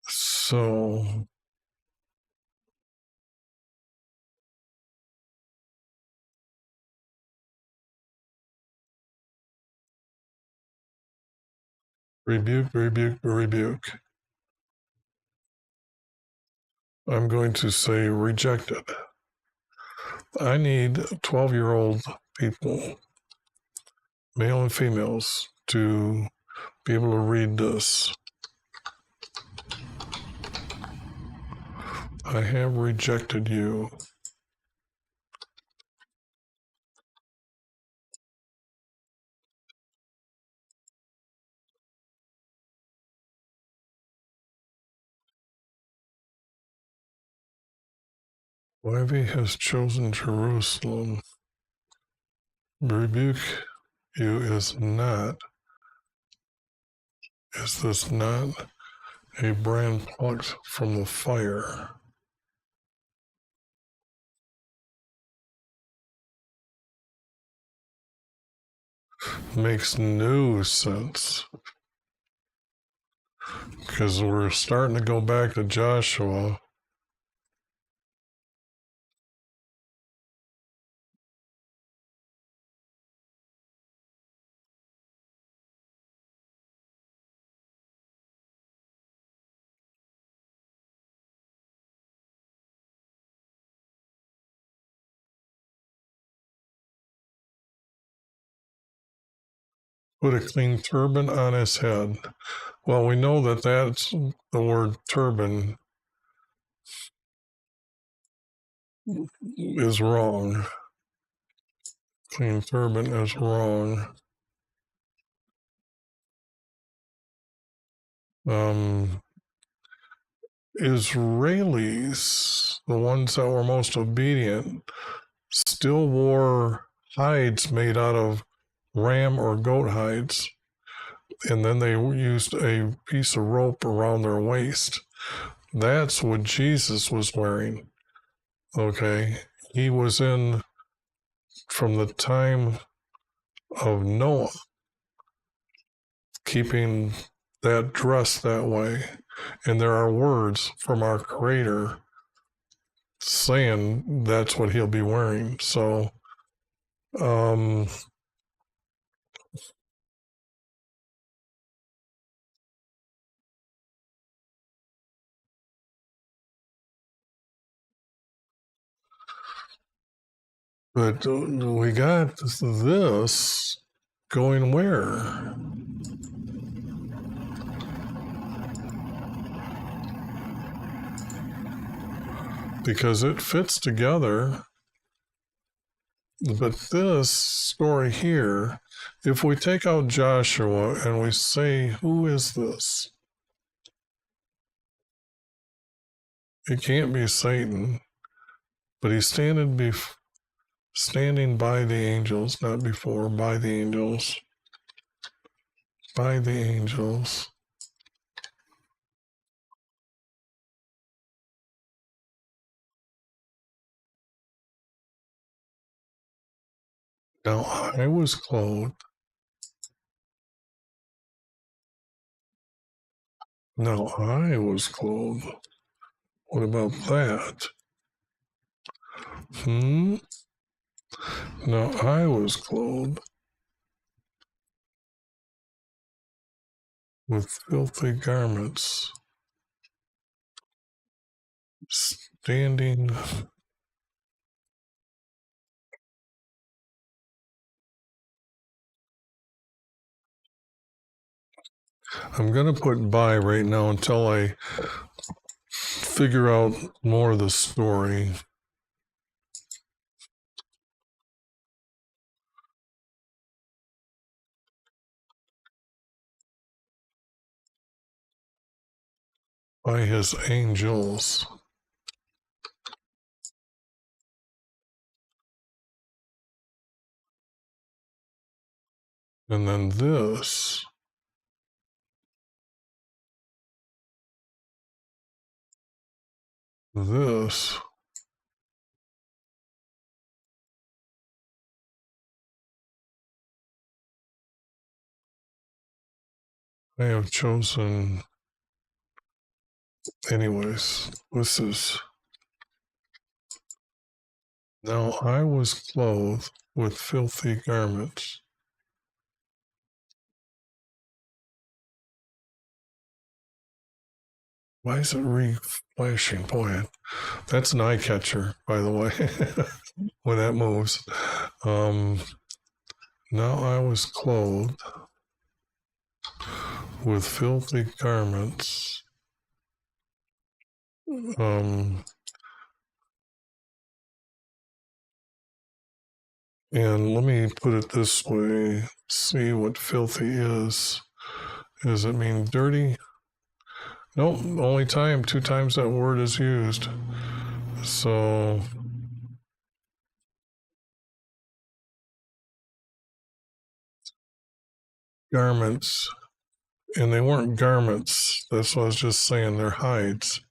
So rebuke, rebuke, rebuke. I'm going to say rejected. I need 12-year-old people, male and females, to be able to read this. I have rejected you. Wivey has chosen Jerusalem. Rebuke you is this not a brand plucked from the fire? Makes no sense, because we're starting to go back to Joshua. Put a clean turban on his head. Well, we know that that's the word turban is wrong. Clean turban is wrong. Israelis, the ones that were most obedient, still wore hides made out of ram or goat hides, and then they used a piece of rope around their waist. That's what Jesus was wearing. Okay, he was in from the time of Noah, keeping that dress that way. And there are words from our Creator saying that's what he'll be wearing. So, um, But we got this going where? Because it fits together. But this story here, if we take out Joshua and we say, who is this? It can't be Satan, but he's standing by the angels, not before, by the angels. By the angels. Now I was clothed. Now I was clothed. What about that? Now I was clothed with filthy garments, standing. I'm going to put by right now until I figure out more of the story. By his angels. And then this. This. I have chosen. Anyways, this is. Now I was clothed with filthy garments. Why is it re-flashing? Boy, that's an eye catcher, by the way, when that moves. Now I was clothed with filthy garments. And let me put it this way, see what filthy is. Does it mean dirty? Nope, only two times that word is used. So garments, and they weren't garments. That's what I was just saying, they're hides.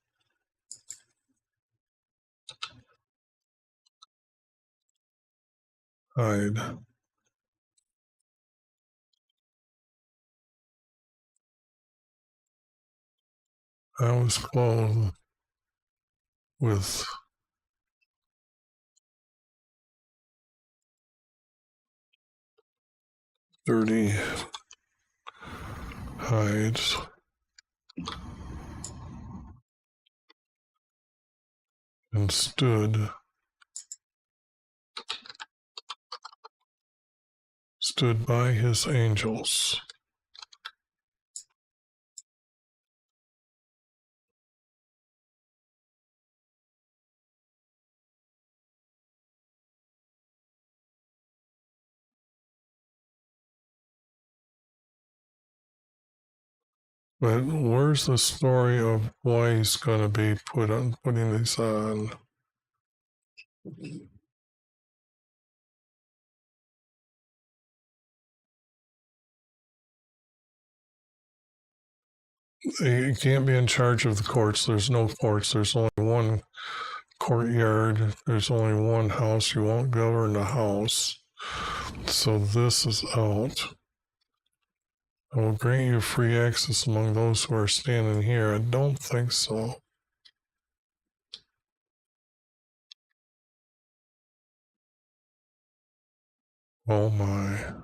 Hide. I was clothed with dirty hides. And stood by his angels. But where's the story of why he's going to be putting these on? He can't be in charge of the courts. There's no courts. There's only one courtyard. There's only one house. You won't govern the house. So this is out. I will grant you free access among those who are standing here. I don't think so. Oh my.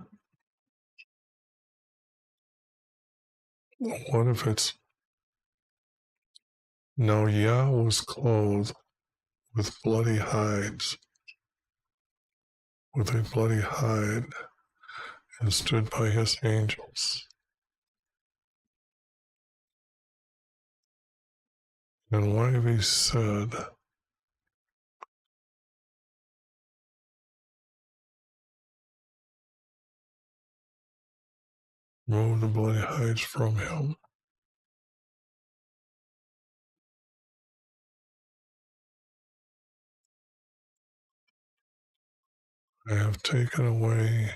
What if it's. Now Yah was clothed with bloody hides. with a bloody hide and stood by his angels. And one of these said, remove the bloody hides from him. I have taken away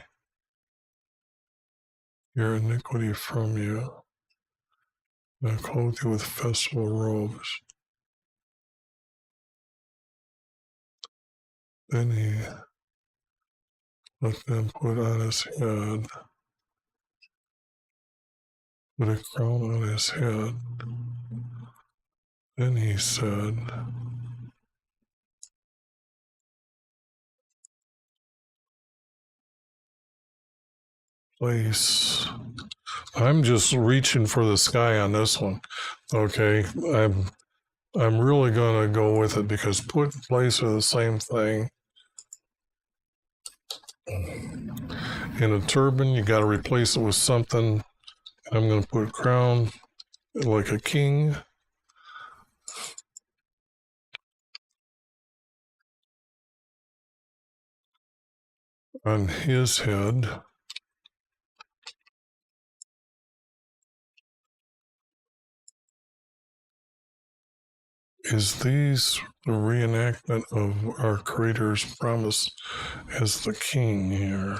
your iniquity from you, and I clothe you with festival robes. Then he let them put on his head, put a crown on his head. Then he said, place. I'm just reaching for the sky on this one. Okay, I'm really gonna go with it because put and place are the same thing. In a turban, you got to replace it with something. I'm gonna put crown like a king. On his head. Is these the reenactment of our Creator's promise as the king here?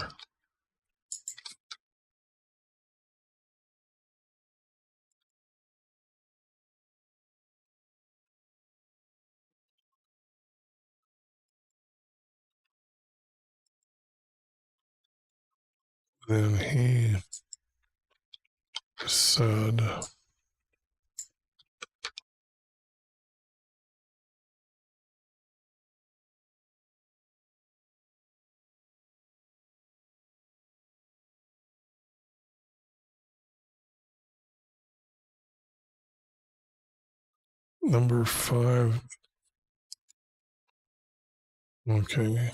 Then he said, number 5. Okay.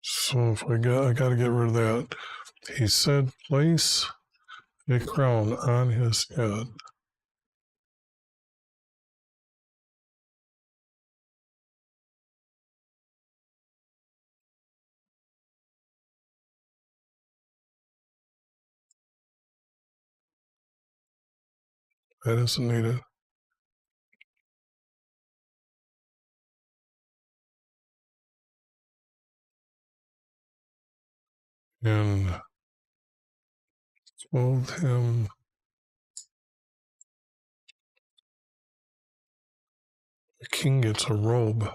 So if I got to get rid of that. He said, place a crown on his head. That isn't needed. And clothed him the king gets a robe.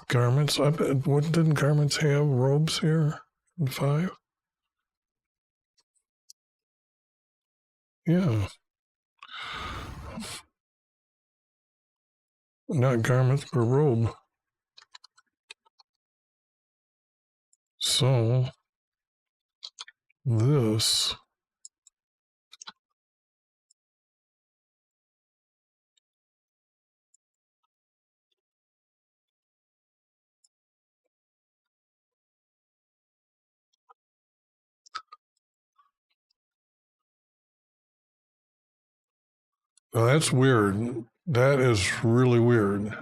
Garments, I bet, what didn't garments have robes here in 5? Yeah. Not garments, but robe. So, this now that's weird. That is really weird.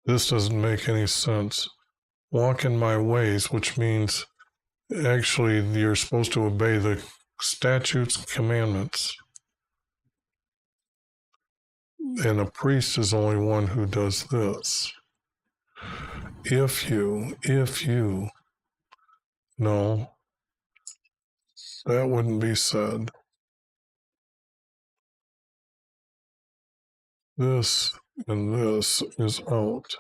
This doesn't make any sense. Walk in my ways, which means actually you're supposed to obey the statutes and commandments. And a priest is only one who does this. If you, no, that wouldn't be said. This and this is out.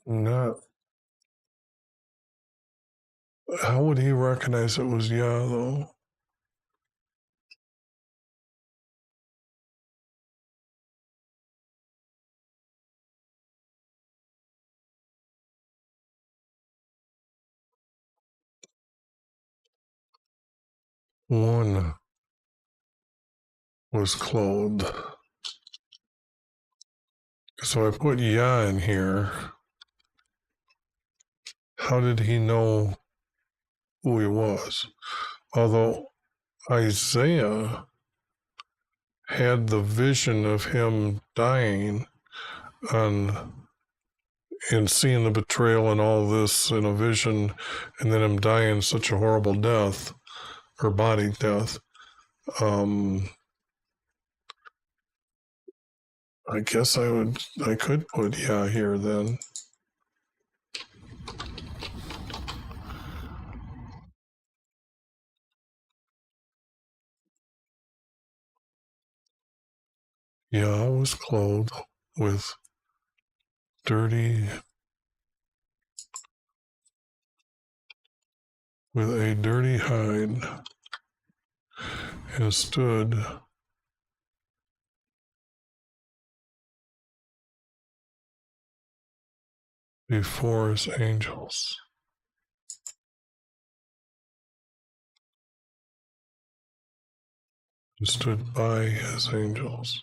Not. How would he recognize it was Yah, though? One was clothed. So I put Yah in here. How did he know who he was? Although Isaiah had the vision of him dying and seeing the betrayal and all this in a vision, and then him dying such a horrible death, or body death. I guess I could put Yah here then. Yah was clothed with a dirty hide, and stood before his angels. He stood by his angels.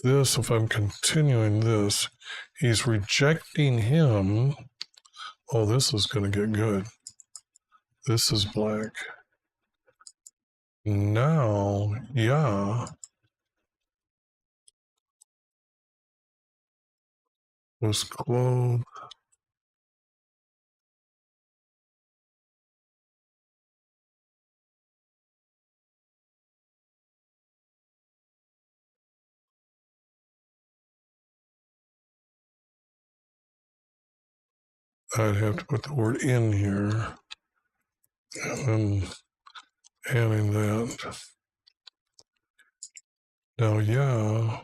This, if I'm continuing this, he's rejecting him. Oh, this is going to get good. This is black. Now, Yah was clothed I'd have to put the word in here and adding that. Now, Yah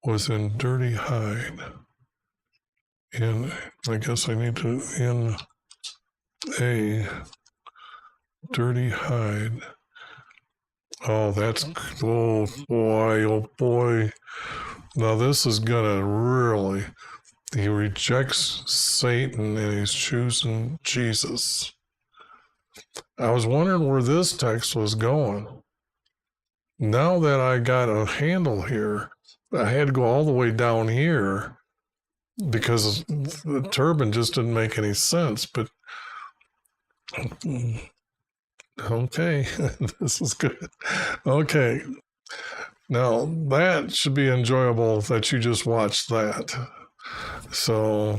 was in dirty hide. And I guess I need to in a dirty hide. Oh, that's, oh boy. Now this is gonna really, he rejects Satan and he's choosing Jesus. I was wondering where this text was going. Now that I got a handle here, I had to go all the way down here because the turban just didn't make any sense. But okay, this is good. Okay. Now, that should be enjoyable that you just watched that. So,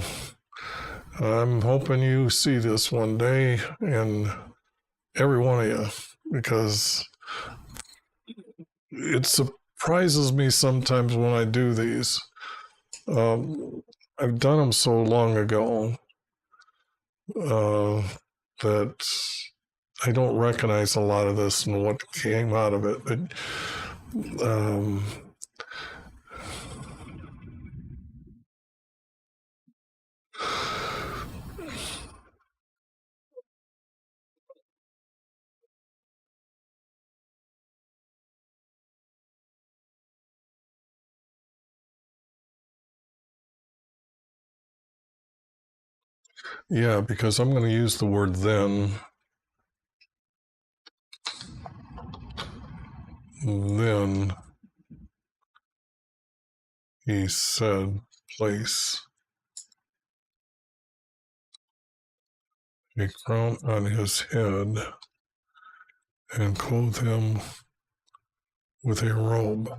I'm hoping you see this one day, and every one of you, because it surprises me sometimes when I do these. I've done them so long ago that I don't recognize a lot of this and what came out of it. But yeah, because I'm going to use the word then. Then he said, place a crown on his head and clothe him with a robe.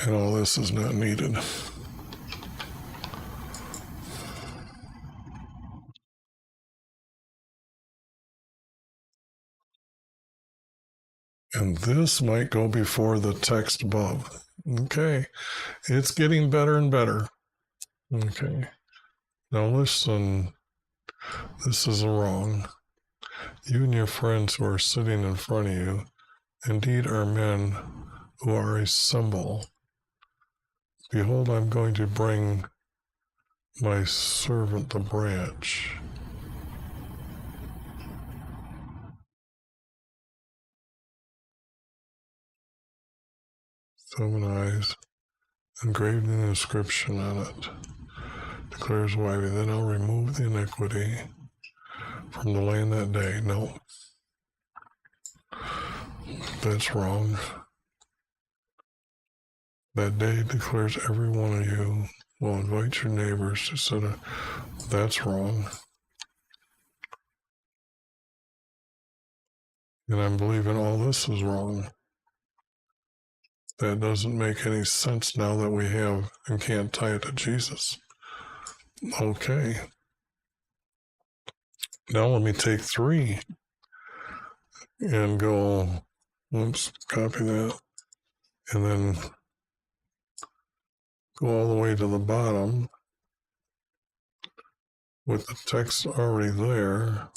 And all this is not needed. And this might go before the text above. Okay, it's getting better and better. Okay, now listen, this is wrong. You and your friends who are sitting in front of you indeed are men who are a symbol. Behold, I'm going to bring my servant the branch. Seven eyes, engraved an inscription on it. Declares Wivey, then I'll remove the iniquity from the land that day. No, that's wrong. That day declares every one of you will invite your neighbors to sit. That's wrong. And I'm believing all this is wrong. That doesn't make any sense now that we have and can't tie it to Jesus. Okay. Now let me take 3 and go, oops, copy that, and then go all the way to the bottom with the text already there.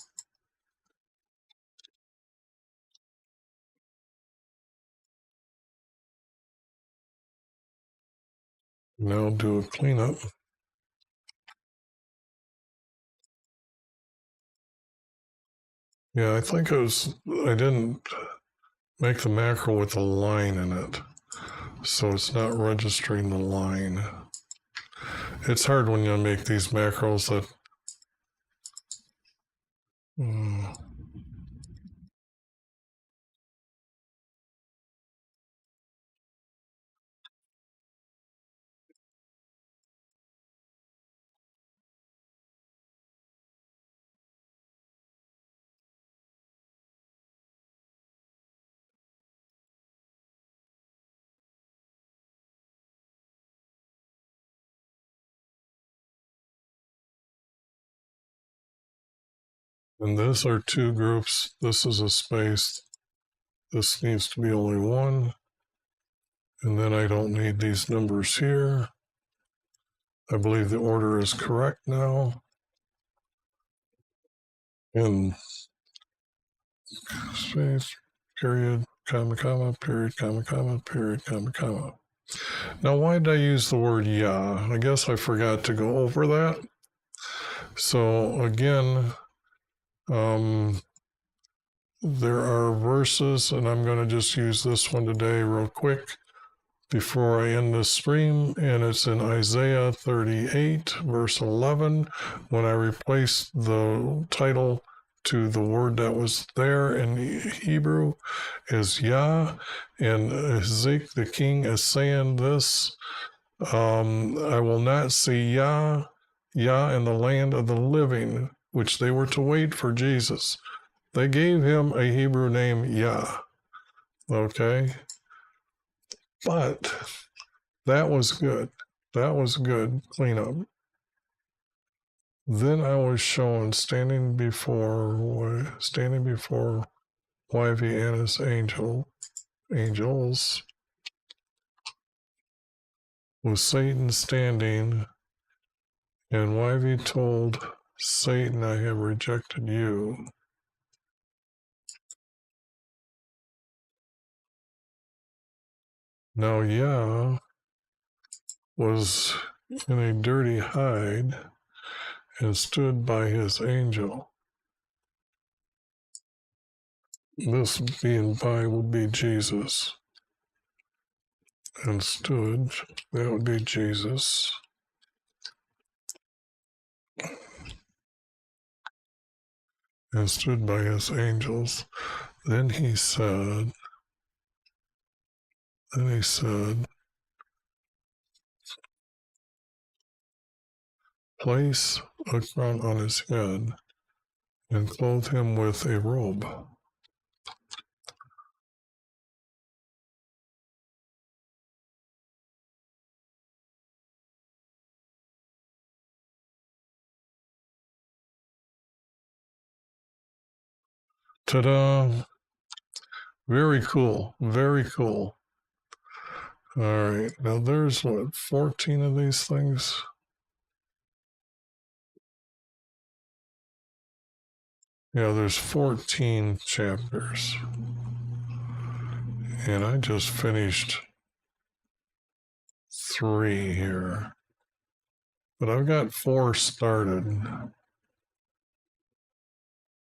Now do a cleanup. Yeah, I think I didn't make the macro with a line in it, so it's not registering the line. It's hard when you make these macros that and these are 2 groups. This is a space. This needs to be only 1. And then I don't need these numbers here. I believe the order is correct now. And space, period, comma, comma, period, comma, comma, period, comma, comma. Now, why did I use the word Yah? I guess I forgot to go over that. So again, there are verses, and I'm going to just use this one today real quick before I end this stream, and it's in Isaiah 38, verse 11, when I replaced the title to the word that was there in Hebrew is Yah, and Zeke the king is saying this, I will not see Yah in the land of the living, which they were to wait for Jesus. They gave him a Hebrew name, Yah. Okay? But that was good. That was good cleanup. Then I was shown standing before Wivey and his angels, with Satan standing, and Wivey told Satan, I have rejected you. Now Yah was in a dirty hide and stood by his angel. This being by would be Jesus. And stood, that would be Jesus. And stood by his angels. Then he said, place a crown on his head and clothe him with a robe. Ta-da! Very cool. Very cool. All right. Now there's 14 of these things? Yeah, there's 14 chapters. And I just finished 3 here. But I've got 4 started.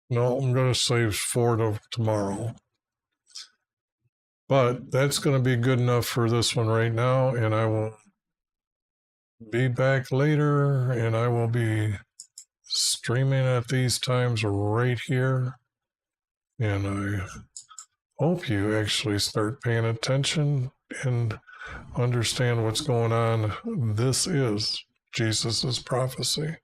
No, I'm going to save 4 to tomorrow. But that's going to be good enough for this one right now, and I will be back later, and I will be streaming at these times right here. And I hope you actually start paying attention and understand what's going on. This is Jesus's prophecy.